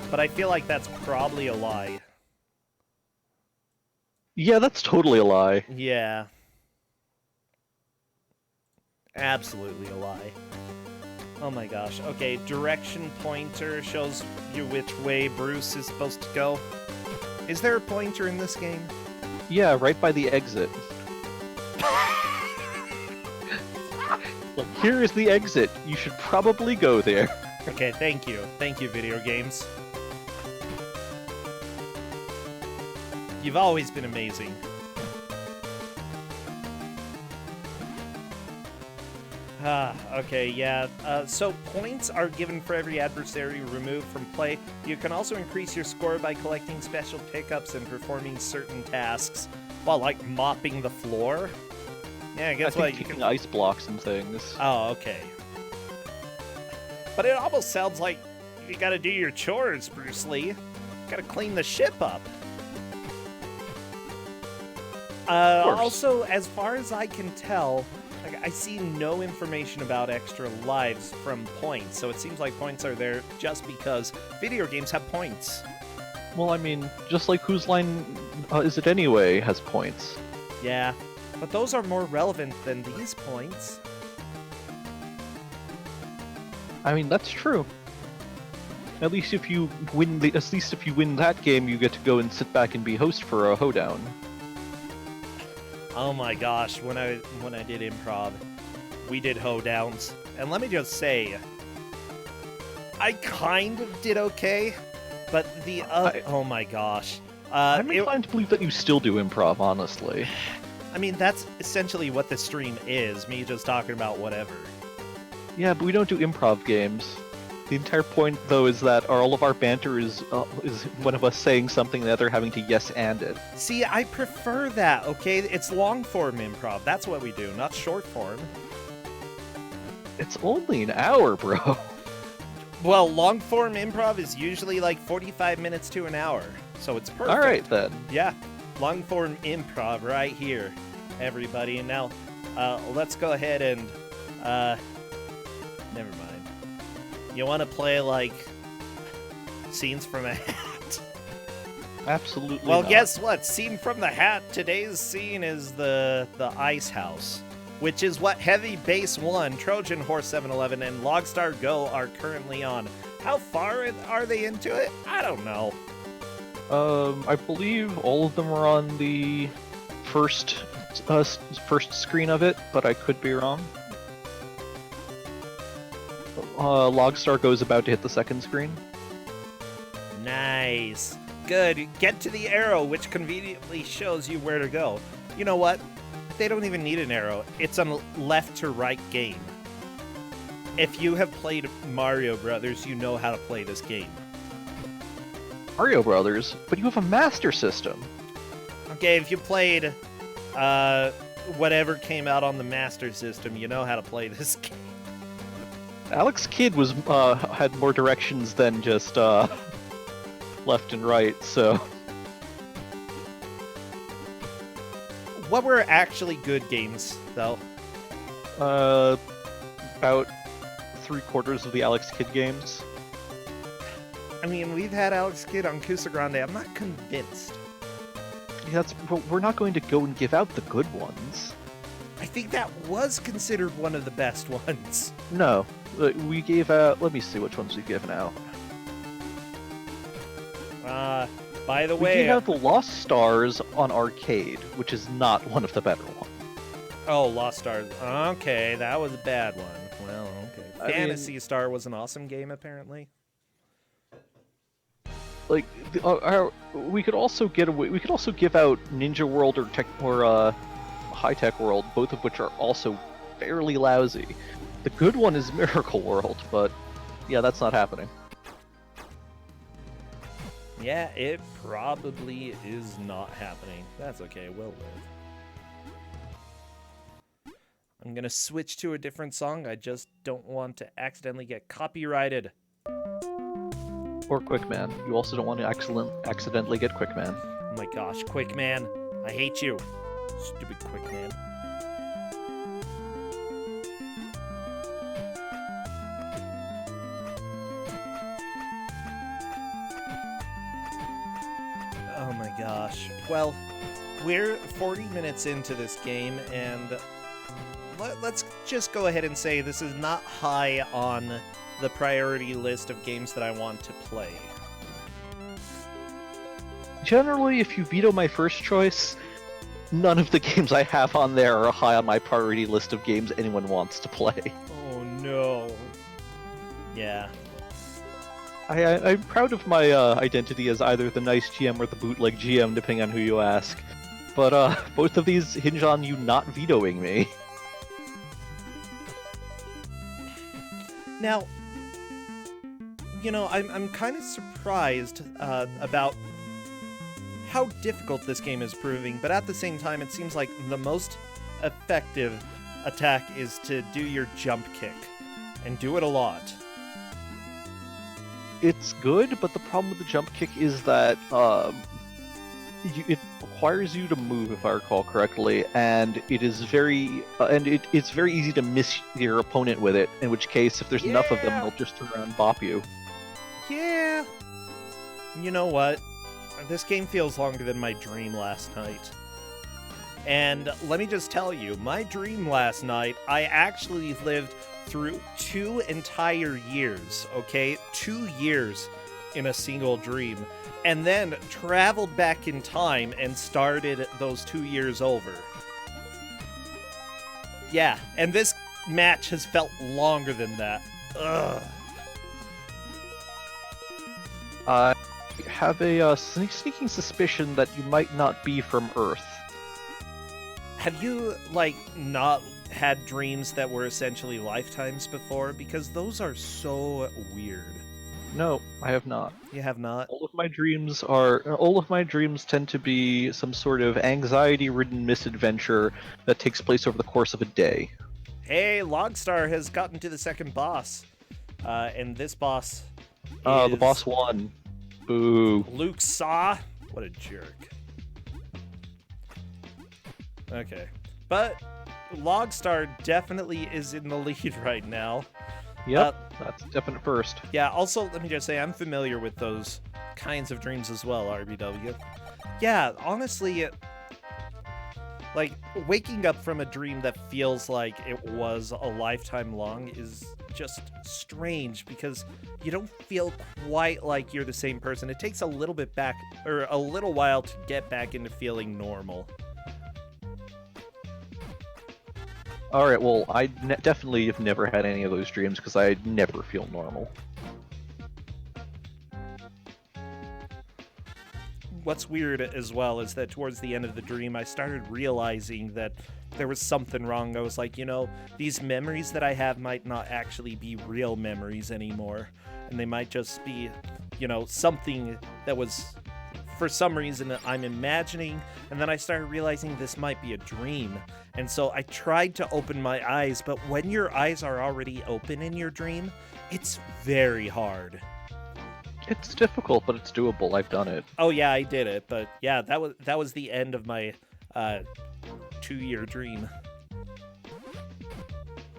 But I feel like that's probably a lie. Yeah, that's totally a lie. Yeah. Absolutely a lie. Oh my gosh. Okay, direction pointer shows you which way Bruce is supposed to go. Is there a pointer in this game? Yeah, right by the exit. Like, here is the exit. You should probably go there. Okay, thank you. Thank you, video games. You've always been amazing. Okay, yeah. So points are given for every adversary removed from play. You can also increase your score by collecting special pickups and performing certain tasks, while like mopping the floor. Yeah, guess what? You Kicking can. ice blocks and things. Oh, okay. But it almost sounds like you gotta do your chores, Bruce Lee. Gotta clean the ship up. Also, as far as I can tell, like, I see no information about extra lives from points, so it seems like points are there just because video games have points. Well, I mean, just like Whose Line Is It Anyway has points. Yeah, but those are more relevant than these points. I mean, that's true. At least if you win that game, you get to go and sit back and be host for a hoedown. Oh my gosh, when I did improv, we did hoedowns, and let me just say, I kind of did okay, but the oh my gosh, I'm inclined to believe that you still do improv, honestly. I mean, that's essentially what the stream is, me just talking about whatever. Yeah, but we don't do improv games. The entire point, though, is that all of our banter is one of us saying something and the other having to yes and it. See, I prefer that, okay? It's long form improv. That's what we do, not short form. It's only an hour, bro. Well, long form improv is usually like 45 minutes to an hour, so it's perfect. Alright, then. Yeah, long form improv right here, everybody. And now, let's go ahead and, never mind. You want to play, like, scenes from a hat? Absolutely Well, not. guess what? Scene from the hat. Today's scene is the ice house. which is what Heavy Base 1, Trojan Horse 711, and Logstar Go are currently on. How far are they into it? I don't know. I believe all of them are on the first screen of it, but I could be wrong. Logstar Go's about to hit the second screen. Nice. Good. Get to the arrow, which conveniently shows you where to go. You know what? They don't even need an arrow. It's a left to right game. If you have played Mario Brothers, you know how to play this game. Mario Brothers? But you have a Master System. Okay, if you played whatever came out on the Master System, you know how to play this game. Alex Kidd was had more directions than just left and right, so... What were actually good games, though? About 3/4 of the Alex Kidd games. I mean, we've had Alex Kidd on Ku5ogrande. I'm not convinced. Yeah, but we're not going to go and give out the good ones. I think that was considered one of the best ones. No, we gave out... Let me see which ones we've given out. By the We way... gave out the Lost Stars on arcade, which is not one of the better ones. Oh, Lost Stars. Okay, that was a bad one. Well, okay. Phantasy Star was an awesome game, apparently. Like, we could also get away. We could also give out Ninja World or High Tech World, both of which are also fairly lousy. The good one is Miracle World, but yeah, that's not happening. Yeah, it probably is not happening. That's okay, we'll live. I'm gonna switch to a different song. I just don't want to accidentally get copyrighted. Or Quickman. You also don't want to accidentally get Quickman. Oh my gosh, Quickman. I hate you. Stupid Quickman. Oh my gosh. Well, we're 40 minutes into this game, and let's just go ahead and say this is not high on the priority list of games that I want to play. Generally, if you veto my first choice, none of the games I have on there are high on my priority list of games anyone wants to play. Oh no. Yeah. I'm proud of my identity as either the nice GM or the bootleg GM, depending on who you ask. But both of these hinge on you not vetoing me. Now, you know, I'm kind of surprised about how difficult this game is proving, but at the same time, it seems like the most effective attack is to do your jump kick, and do it a lot. It's good, but the problem with the jump kick is that it requires you to move, if I recall correctly, and it is it's very easy to miss your opponent with it. In which case, if there's enough of them, they'll just turn around and bop you. Yeah. You know what? This game feels longer than my dream last night. And let me just tell you, my dream last night, I actually lived through 2 entire years, okay? 2 years in a single dream. And then traveled back in time and started those 2 years over. Yeah, and this match has felt longer than that. Ugh. I have a sneaking suspicion that you might not be from Earth. Have you, like, not had dreams that were essentially lifetimes before? Because those are so weird. No, I have not. You have not? All of my dreams tend to be some sort of anxiety-ridden misadventure that takes place over the course of a day. Hey, Logstar has gotten to the second boss. And this boss The boss won. Boo. Luke Saw? What a jerk. Okay. But Logstar definitely is in the lead right now. Yep, that's definite first. Yeah, also, let me just say, I'm familiar with those kinds of dreams as well, RBW. Yeah, honestly, Like, waking up from a dream that feels like it was a lifetime long is just strange because you don't feel quite like you're the same person. It takes a little bit back, or a little while to get back into feeling normal. Alright, well, I definitely have never had any of those dreams because I never feel normal. What's weird as well is that towards the end of the dream, I started realizing that there was something wrong. I was like, these memories that I have might not actually be real memories anymore. And they might just be, something that was, for some reason, I'm imagining. And then I started realizing this might be a dream. And so I tried to open my eyes, but when your eyes are already open in your dream, it's very hard. It's difficult, but it's doable. I've done it. Oh yeah, I did it, but yeah, that was the end of my 2-year dream.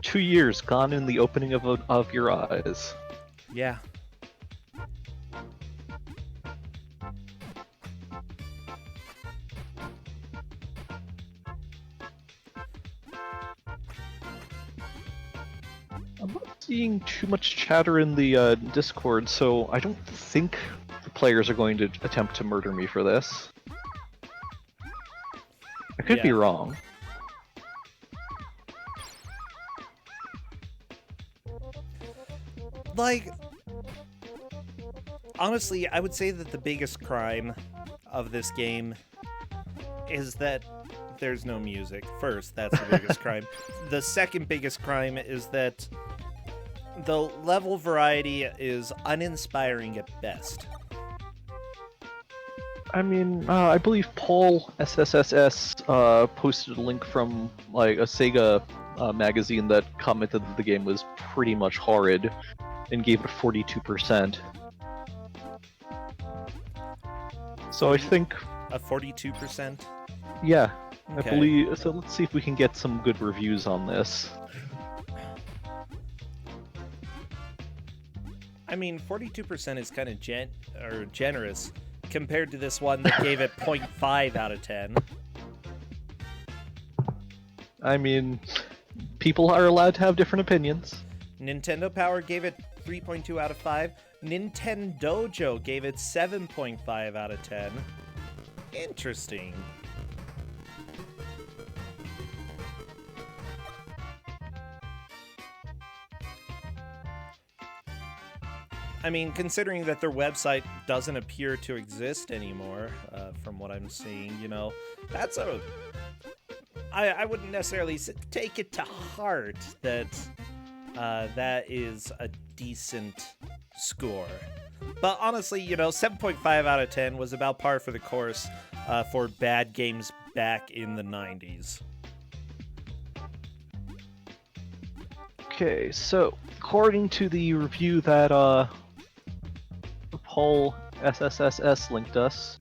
2 years gone in the opening of your eyes. Yeah. I'm not seeing too much chatter in the Discord, so I don't think the players are going to attempt to murder me for this. I could be wrong. Like, honestly, I would say that the biggest crime of this game is that there's no music. First, that's the biggest crime. The second biggest crime is that the level variety is uninspiring at best. I mean, I believe Paul SSSS posted a link from like a Sega magazine that commented that the game was pretty much horrid and gave it a 42%. So I think a 42%. Yeah, okay. I believe. So let's see if we can get some good reviews on this. I mean, 42% is kind of generous compared to this one that gave it 0.5 out of 10. I mean, people are allowed to have different opinions. Nintendo Power gave it 3.2 out of 5. Nintendojo gave it 7.5 out of 10. Interesting. I mean, considering that their website doesn't appear to exist anymore, from what I'm seeing, that's a... I wouldn't necessarily take it to heart that that is a decent score. But honestly, 7.5 out of 10 was about par for the course for bad games back in the 90s. Okay, so according to the review that Paul SSSS linked us,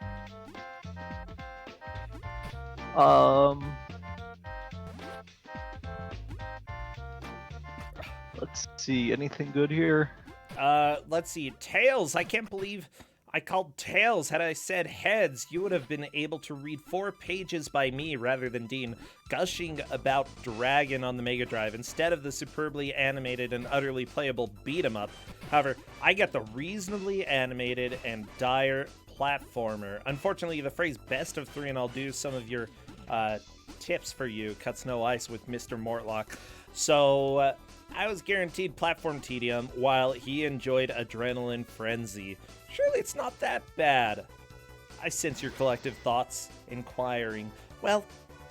let's see, anything good here? Let's see, Tails, I can't believe I called Tails. Had I said Heads, you would have been able to read 4 pages by me rather than Dean, gushing about Dragon on the Mega Drive instead of the superbly animated and utterly playable beat-em-up. However, I get the reasonably animated and dire platformer. Unfortunately, the phrase best of 3 and I'll do some of your tips for you cuts no ice with Mr. Mortlock. So, I was guaranteed platform tedium while he enjoyed adrenaline frenzy. Surely it's not that bad. I sense your collective thoughts, inquiring. Well,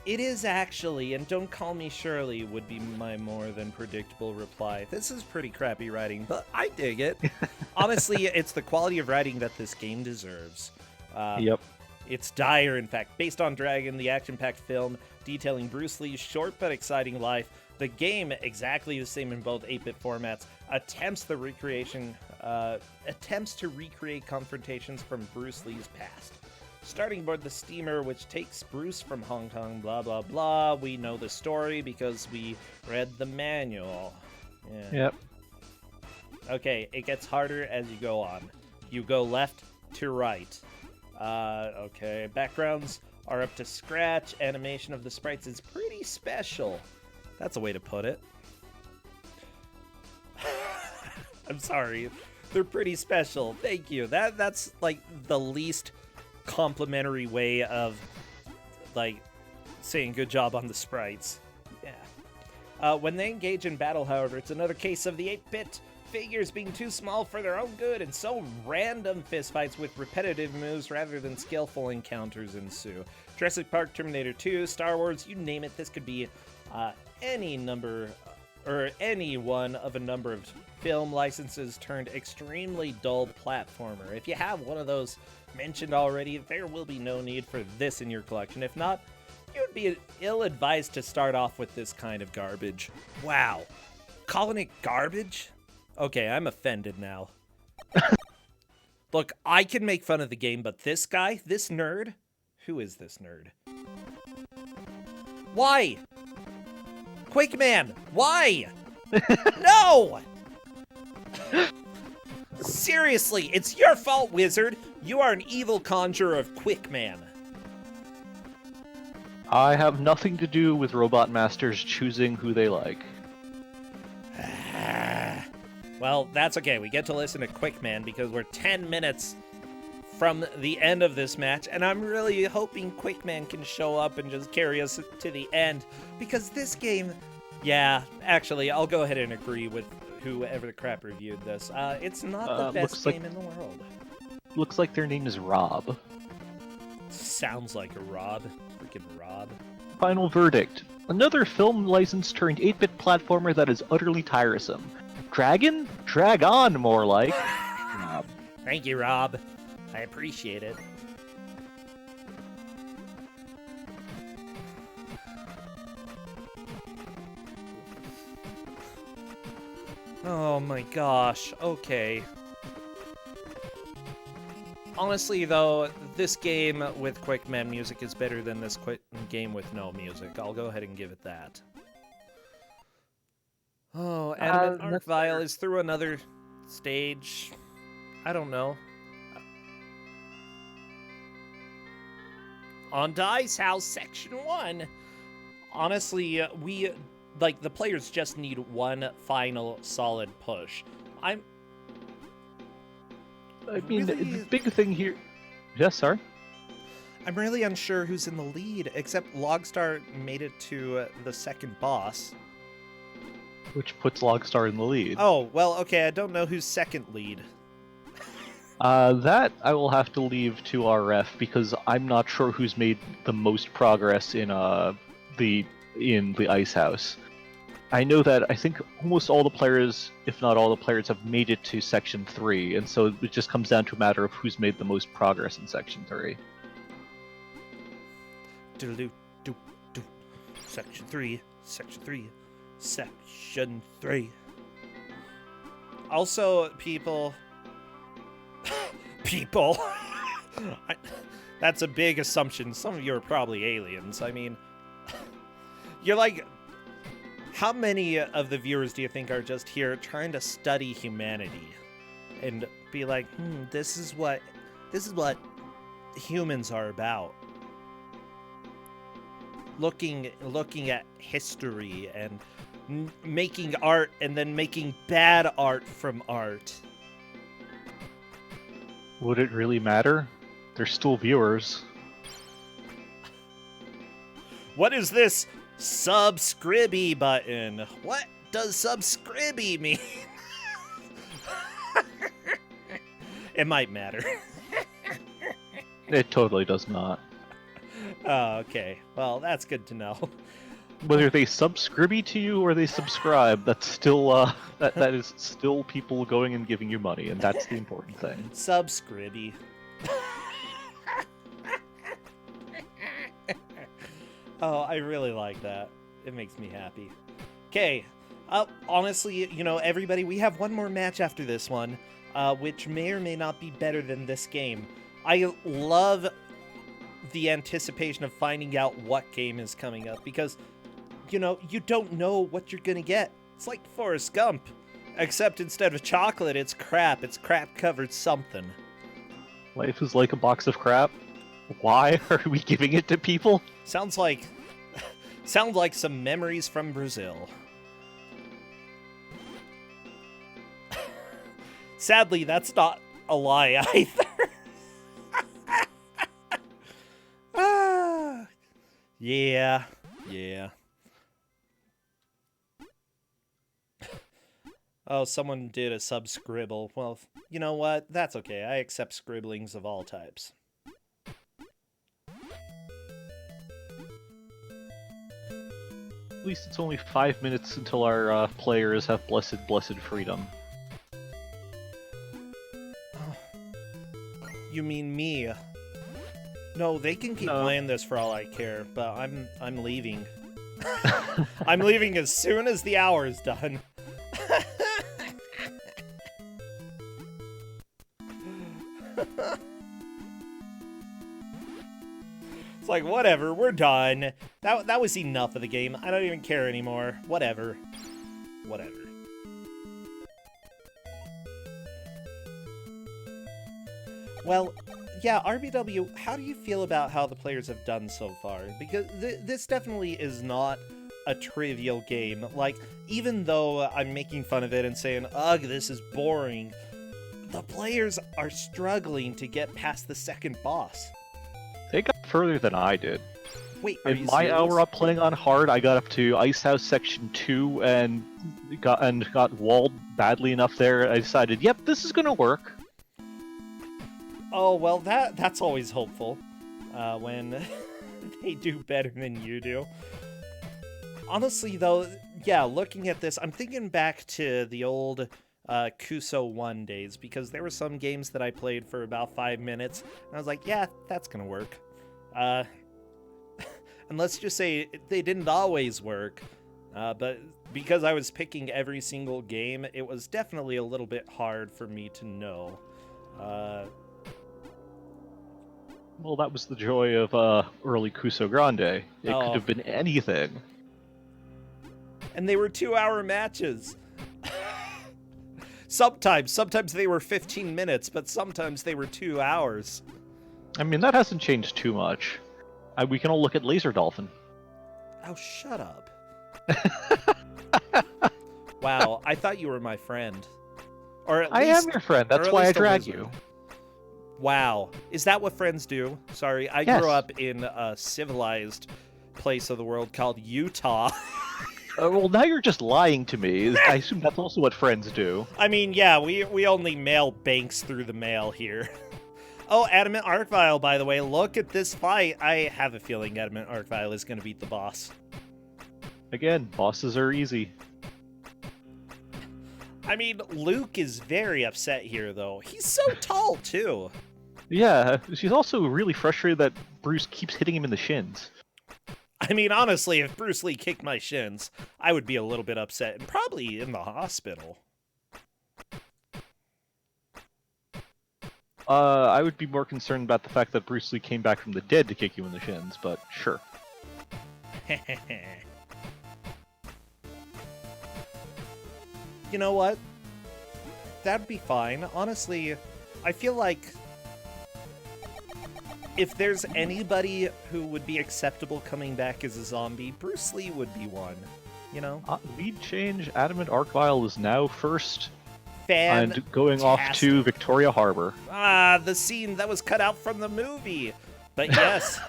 it is actually, and don't call me Shirley would be my more than predictable reply. This is pretty crappy writing, but I dig it. Honestly, it's the quality of writing that this game deserves. Yep. It's dire, in fact. Based on Dragon, the action-packed film detailing Bruce Lee's short but exciting life, the game, exactly the same in both 8-bit formats, attempts to recreate confrontations from Bruce Lee's past. Starting aboard the steamer, which takes Bruce from Hong Kong, blah, blah, blah. We know the story because we read the manual. Yeah. Yep. Okay, it gets harder as you go on. You go left to right. Okay, backgrounds are up to scratch. Animation of the sprites is pretty special. That's a way to put it. I'm sorry. They're pretty special. Thank you. That's like the least complimentary way of like saying good job on the sprites. Yeah. When they engage in battle, however, it's another case of the 8-bit figures being too small for their own good, and so random fistfights with repetitive moves rather than skillful encounters ensue. Jurassic Park, Terminator 2, Star Wars, you name it, this could be any number or any one of a number of film licenses turned extremely dull platformer. If you have one of those mentioned already, there will be no need for this in your collection. If not, you would be ill-advised to start off with this kind of garbage. Wow. Calling it garbage? Okay, I'm offended now. Look, I can make fun of the game, but this guy, this nerd, who is this nerd? Why? Quakeman, why? No! Seriously, it's your fault, wizard. You are an evil conjurer of Quickman. I have nothing to do with Robot Masters choosing who they like. Well, that's okay. We get to listen to Quickman because we're 10 minutes from the end of this match, and I'm really hoping Quickman can show up and just carry us to the end, because this game, yeah, actually, I'll go ahead and agree with whoever the crap reviewed this. It's not the best game in the world. Looks like their name is Rob. Sounds like a Rob. Freaking Rob. Final verdict. Another film license turned 8-bit platformer that is utterly tiresome. Dragon? Drag on, more like. Rob. Thank you, Rob. I appreciate it. Oh my gosh, okay. Honestly, though, this game with Quickman music is better than this game with no music. I'll go ahead and give it that. Oh, Animate Arc Vial is through another stage. I don't know. On Dice House Section 1. Honestly, the players just need one final solid push. I mean, really, the big thing here... Yes, sorry? I'm really unsure who's in the lead, except Logstar made it to the second boss. Which puts Logstar in the lead. Oh, well, okay, I don't know who's second lead. That I will have to leave to RF, because I'm not sure who's made the most progress in the Ice House. I know that I think almost all the players, if not all the players, have made it to Section 3, and so it just comes down to a matter of who's made the most progress in Section 3. Section 3, Section 3, Section 3. Also, people... That's a big assumption. Some of you are probably aliens. I mean... You're like... How many of the viewers do you think are just here trying to study humanity and be like, this is what humans are about? Looking at history and making art and then making bad art from art. Would it really matter? They're still viewers. What is this subscribey button? What does subscribey mean? It might matter. It totally does not. Oh, okay. Well, that's good to know. Whether they subscribe to you or they subscribe, that's still that is still people going and giving you money, and that's the important thing. Subscribey. Oh, I really like that. It makes me happy. Okay. Honestly, everybody, we have one more match after this one, which may or may not be better than this game. I love the anticipation of finding out what game is coming up, because, you don't know what you're gonna get. It's like Forrest Gump, except instead of chocolate, it's crap. It's crap-covered something. Life is like a box of crap? Why are we giving it to people? Sounds like some memories from Brazil. Sadly, that's not a lie either. Yeah. Oh, someone did a sub-scribble. Well, you know what? That's okay. I accept scribblings of all types. At least it's only 5 minutes until our players have blessed freedom. You mean me? No, they can keep playing this for all I care, but I'm leaving. I'm leaving as soon as the hour is done. It's like, whatever, we're done. That was enough of the game. I don't even care anymore. Whatever. Well, yeah, RBW, how do you feel about how the players have done so far? Because this definitely is not a trivial game. Like, even though I'm making fun of it and saying, ugh, this is boring, the players are struggling to get past the second boss. They got further than I did. Wait, in my hour up playing on hard, I got up to Ice House Section 2 and got walled badly enough there. I decided, yep, this is gonna work. Oh, well, that's always hopeful, when they do better than you do. Honestly, though, yeah, looking at this, I'm thinking back to the old Ku5ogrande days, because there were some games that I played for about 5 minutes, and I was like, yeah, that's gonna work. And let's just say they didn't always work, but because I was picking every single game, it was definitely a little bit hard for me to know. Well, that was the joy of early Ku5ogrande. It could have been anything. And they were 2-hour matches. Sometimes they were 15 minutes, but sometimes they were 2 hours. I mean, that hasn't changed too much. We can all look at Laser Dolphin. Oh, shut up. Wow, I thought you were my friend. Or at least, I am your friend, that's why I drag you. Wow. Is that what friends do? Sorry, I grew up in a civilized place of the world called Utah. Well, now you're just lying to me. I assume that's also what friends do. I mean, yeah, we only mail banks through the mail here. Oh, Adamant Arcvile, by the way, look at this fight. I have a feeling Adamant Arcvile is going to beat the boss. Again, bosses are easy. I mean, Luke is very upset here, though. He's so tall, too. Yeah, she's also really frustrated that Bruce keeps hitting him in the shins. I mean, honestly, if Bruce Lee kicked my shins, I would be a little bit upset and probably in the hospital. I would be more concerned about the fact that Bruce Lee came back from the dead to kick you in the shins, but sure. You know what? That'd be fine. Honestly, I feel like if there's anybody who would be acceptable coming back as a zombie, Bruce Lee would be one, you know? Lead change, Adamant Arcvile is now first. Fantastic. And going off to Victoria Harbor. Ah, the scene that was cut out from the movie. But yes,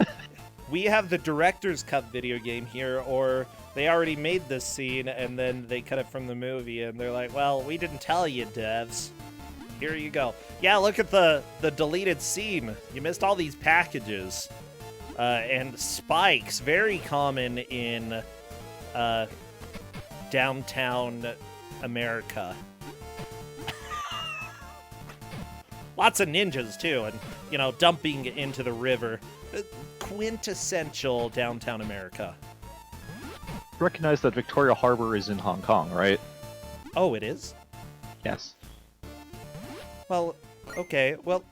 we have the director's cut video game here, or they already made this scene and then they cut it from the movie and they're like, well, we didn't tell you, devs. Here you go. Yeah, look at the deleted scene. You missed all these packages. And spikes, very common in downtown America. Lots of ninjas, too, and, you know, dumping into the river. Quintessential downtown America. Recognize that Victoria Harbor is in Hong Kong, right? Oh, it is? Yes. Well, okay, well,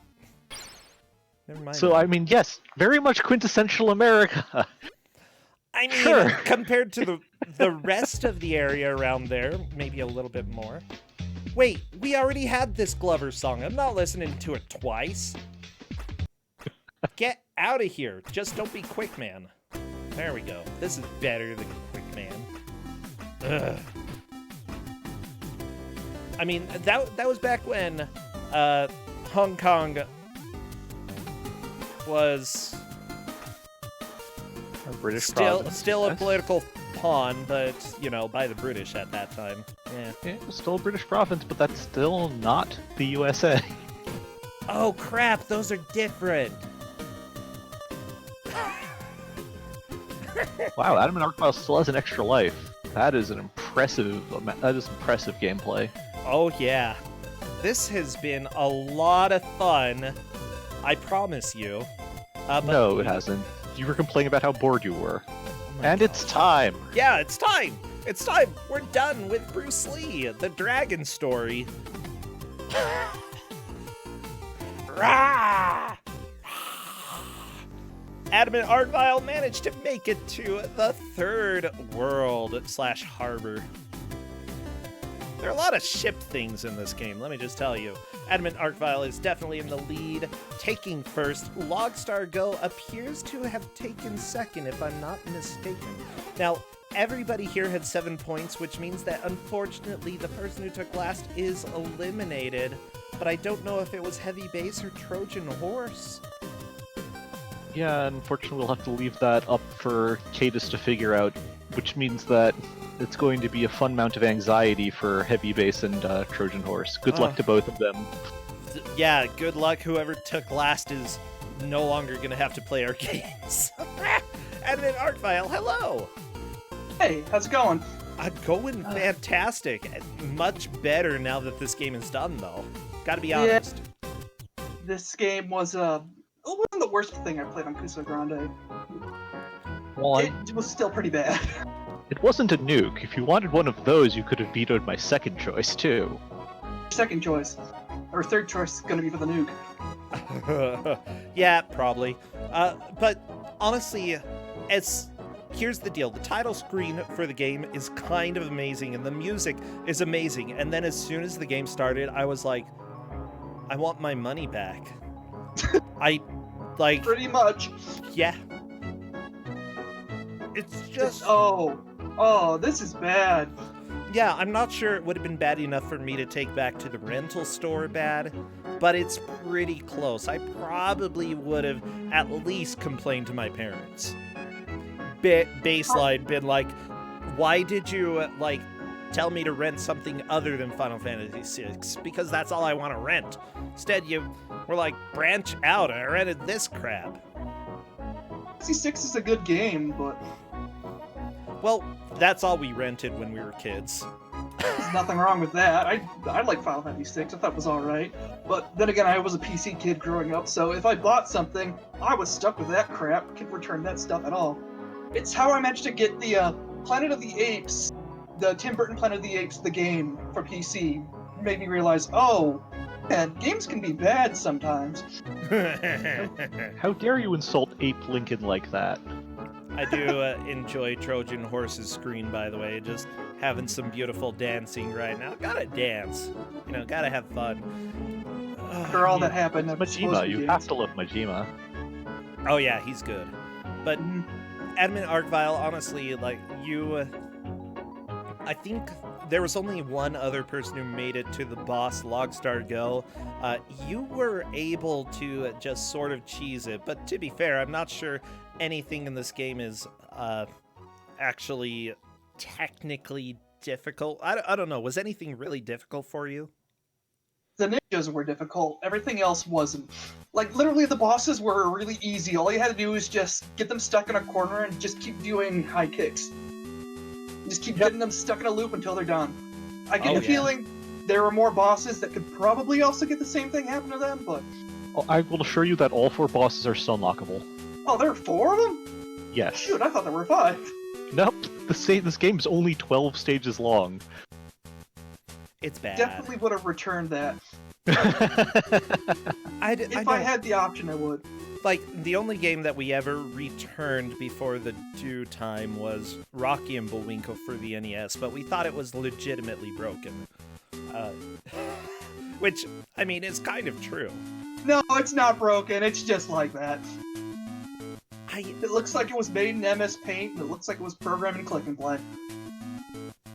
never mind. So, I mean, yes, very much quintessential America. I mean, sure. Compared to the rest of the area around there, maybe a little bit more. Wait, we already had this Glover song. I'm not listening to it twice. Get out of here. Just don't be Quick Man. There we go. This is better than Quick Man. Ugh. I mean, that was back when Hong Kong was A British still province, a yes. political pawn, but, by the British at that time. Yeah. Yeah, it's still a British province, but that's still not the USA. Oh, crap. Those are different. Wow, Adam and Arcvile still has an extra life. That is impressive gameplay. Oh, yeah. This has been a lot of fun. I promise you. But No, it hasn't. You were complaining about how bored you were. Oh my And it's gosh. time! Yeah, it's time. It's time. We're done with Bruce Lee, the dragon story. Rah! Adam and Argyle managed to make it to the third world / harbor. There are a lot of ship things in this game, let me just tell you. Adam and Argyle is definitely in the lead, taking first. Logstar Go appears to have taken second, if I'm not mistaken. Now, everybody here had 7 points, which means that unfortunately the person who took last is eliminated. But I don't know if it was Heavy Base or Trojan Horse. Yeah, unfortunately we'll have to leave that up for Cadus to figure out, which means that it's going to be a fun amount of anxiety for Heavy Base and Trojan Horse. Good luck to both of them. Yeah, good luck. Whoever took last is no longer going to have to play our games. Adam and Argyle, hello! Hey, how's it going? Going fantastic. Much better now that this game is done, though. Gotta be honest. This game was it wasn't the worst thing I played on Ku5ogrande. One, It was still pretty bad. it wasn't a nuke. If you wanted one of those, you could have vetoed my second choice, too. Second choice. Or third choice is gonna be for the nuke. Yeah, probably. But honestly, here's the deal. The title screen for the game is kind of amazing, and the music is amazing. And then as soon as the game started, I was like, I want my money back. Pretty much. Yeah. It's just... Oh, this is bad. Yeah, I'm not sure it would have been bad enough for me to take back to the rental store bad, but it's pretty close. I probably would have at least complained to my parents. Baseline been like, why did you, tell me to rent something other than Final Fantasy VI? Because that's all I want to rent. Instead, you were like, branch out, I rented this crap. C6 is a good game, but Well, that's all we rented when we were kids. there's nothing wrong with that. I like Final Fantasy VI, I thought it was alright. But then again, I was a PC kid growing up, so if I bought something, I was stuck with that crap. Couldn't return that stuff at all. It's how I managed to get the Planet of the Apes, the Tim Burton Planet of the Apes, the game for PC, made me realize, oh, man, games can be bad sometimes. How dare you insult Ape Lincoln like that? I do enjoy Trojan Horse's screen, by the way. Just having some beautiful dancing right now. Gotta dance. Gotta have fun. After all that happened, I'm supposed Majima, to you dance. have to love Majima. Oh, yeah, he's good. But Mhm. Adam and Argyle, honestly, I think there was only one other person who made it to the boss, Logstar Go. You were able to just sort of cheese it, but to be fair, I'm not sure anything in this game is actually technically difficult. I don't know. Was anything really difficult for you? The ninjas were difficult. Everything else wasn't. Literally, the bosses were really easy. All you had to do was just get them stuck in a corner and just keep doing high kicks. Just keep getting them stuck in a loop until they're done. I get the feeling there are more bosses that could probably also get the same thing happen to them, but... Oh, I will assure you that all 4 bosses are still knockable. Oh, there are 4 of them? Yes. Shoot, I thought there were 5. Nope. This game is only 12 stages long. It's bad. Definitely would have returned that. If I had the option, I would. The only game that we ever returned before the due time was Rocky and Bullwinkle for the NES, but we thought it was legitimately broken. Which, I mean, is kind of true. No, it's not broken. It's just like that. It looks like it was made in MS Paint, and it looks like it was programmed in Click and Play.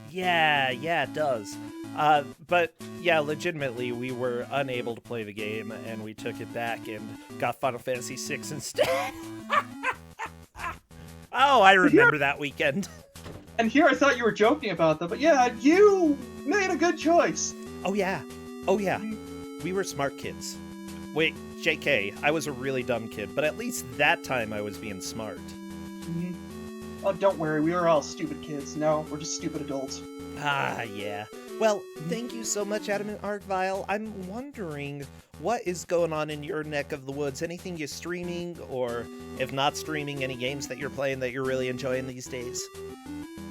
Yeah, it does. But yeah, legitimately, we were unable to play the game, and we took it back and got Final Fantasy VI instead. Oh, I remember that weekend. And here I thought you were joking about that, but yeah, you made a good choice. Oh yeah. We were smart kids. Wait, JK, I was a really dumb kid, but at least that time I was being smart. Mm-hmm. Oh, don't worry, we were all stupid kids. No, we're just stupid adults. Ah, yeah. Well, thank you so much, Adam and Argvile. I'm wondering what is going on in your neck of the woods. Anything you're streaming, or if not streaming, any games that you're playing that you're really enjoying these days?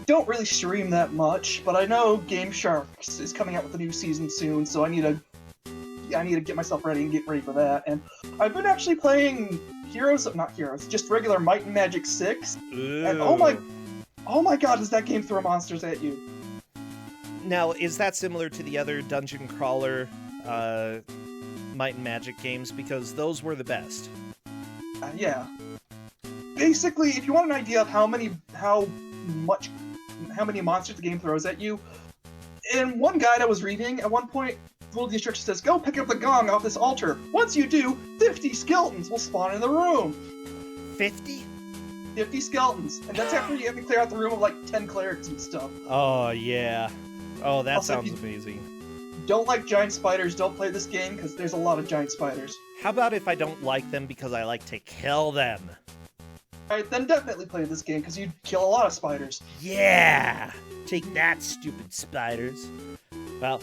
Don't really stream that much, but I know Game Sharks is coming out with a new season soon, so I need to get myself ready and get ready for that. And I've been actually playing just regular Might and Magic 6. Ooh. And oh my god, does that game throw monsters at you? Now, is that similar to the other dungeon crawler Might and Magic games? Because those were the best. Yeah. Basically, if you want an idea of how many monsters the game throws at you, in one guide I was reading, at one point, one of the instructions says, go pick up the gong off this altar. Once you do, 50 skeletons will spawn in the room. 50? 50 skeletons. And that's after you have to clear out the room of like 10 clerics and stuff. Oh, yeah. Oh, that Also, sounds amazing. Don't like giant spiders, don't play this game, because there's a lot of giant spiders. How about if I don't like them because I like to kill them? Alright, then definitely play this game, because you'd kill a lot of spiders. Yeah! Take that, stupid spiders. Well,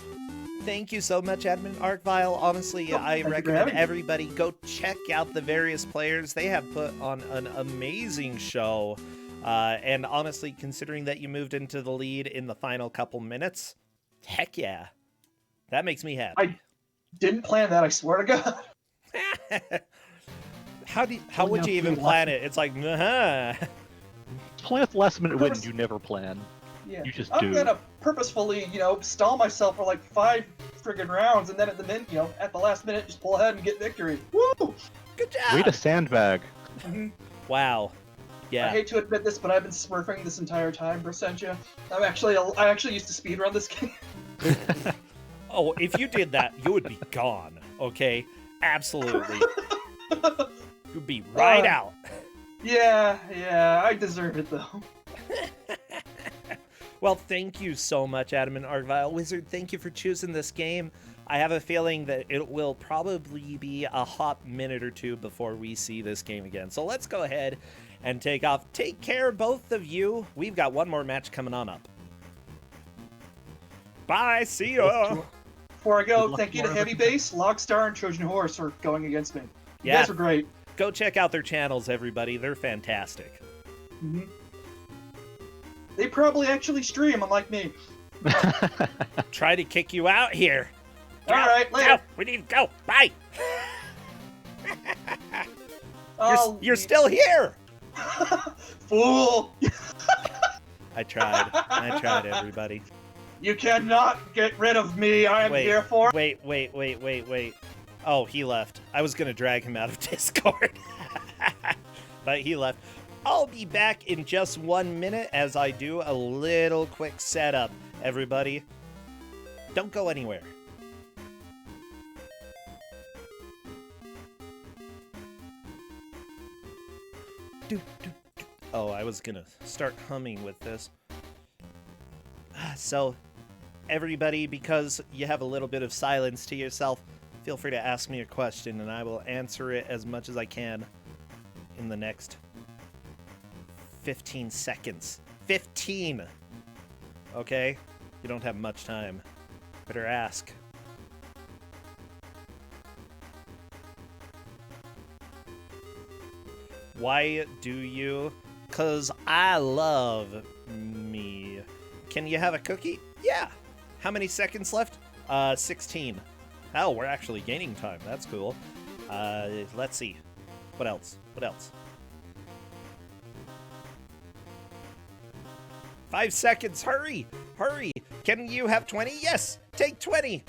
thank you so much, Admin Arcvile. Honestly, I recommend everybody go check out the various players. They have put on an amazing show. And honestly, considering that you moved into the lead in the final couple minutes, heck yeah. That makes me happy. I didn't plan that, I swear to God. How would you even plan it? It's like, Plan at the last minute when you never plan. Yeah. You just I'm gonna purposefully, stall myself for like 5 friggin' rounds, and then at the last minute, just pull ahead and get victory. Woo! Good job! Way to sandbag. Mm-hmm. Wow. Yeah. I hate to admit this, but I've been smurfing this entire time, Brasentia. I actually used to speedrun this game. Oh, if you did that, you would be gone, okay? Absolutely. You'd be right out. Yeah, I deserve it, though. Well, thank you so much, Adam and Argvile. Wizard, thank you for choosing this game. I have a feeling that it will probably be a hot minute or two before we see this game again. So let's go ahead and take off. Take care, both of you. We've got one more match coming on up. Bye, see ya! Before I go, thank you to Heavy Base, Logstar, and Trojan Horse for going against me. You guys were great. Go check out their channels, everybody. They're fantastic. Mm-hmm. They probably actually stream, unlike me. Try to kick you out here. Alright, later. Go. We need to go. Bye. You're still here. Fool. I tried, everybody. You cannot get rid of me. I am here for... Wait. Oh, he left. I was going to drag him out of Discord. But he left. I'll be back in just 1 minute as I do a little quick setup. Everybody, don't go anywhere. Oh, I was going to start humming with this. So, everybody, because you have a little bit of silence to yourself, feel free to ask me a question and I will answer it as much as I can in the next 15 seconds. 15! Okay? You don't have much time. Better ask. Why do you? 'Cause I love me. Can you have a cookie? Yeah! How many seconds left? 16. Oh, we're actually gaining time. That's cool. Let's see. What else? 5 seconds. Hurry! Can you have 20? Yes! Take 20!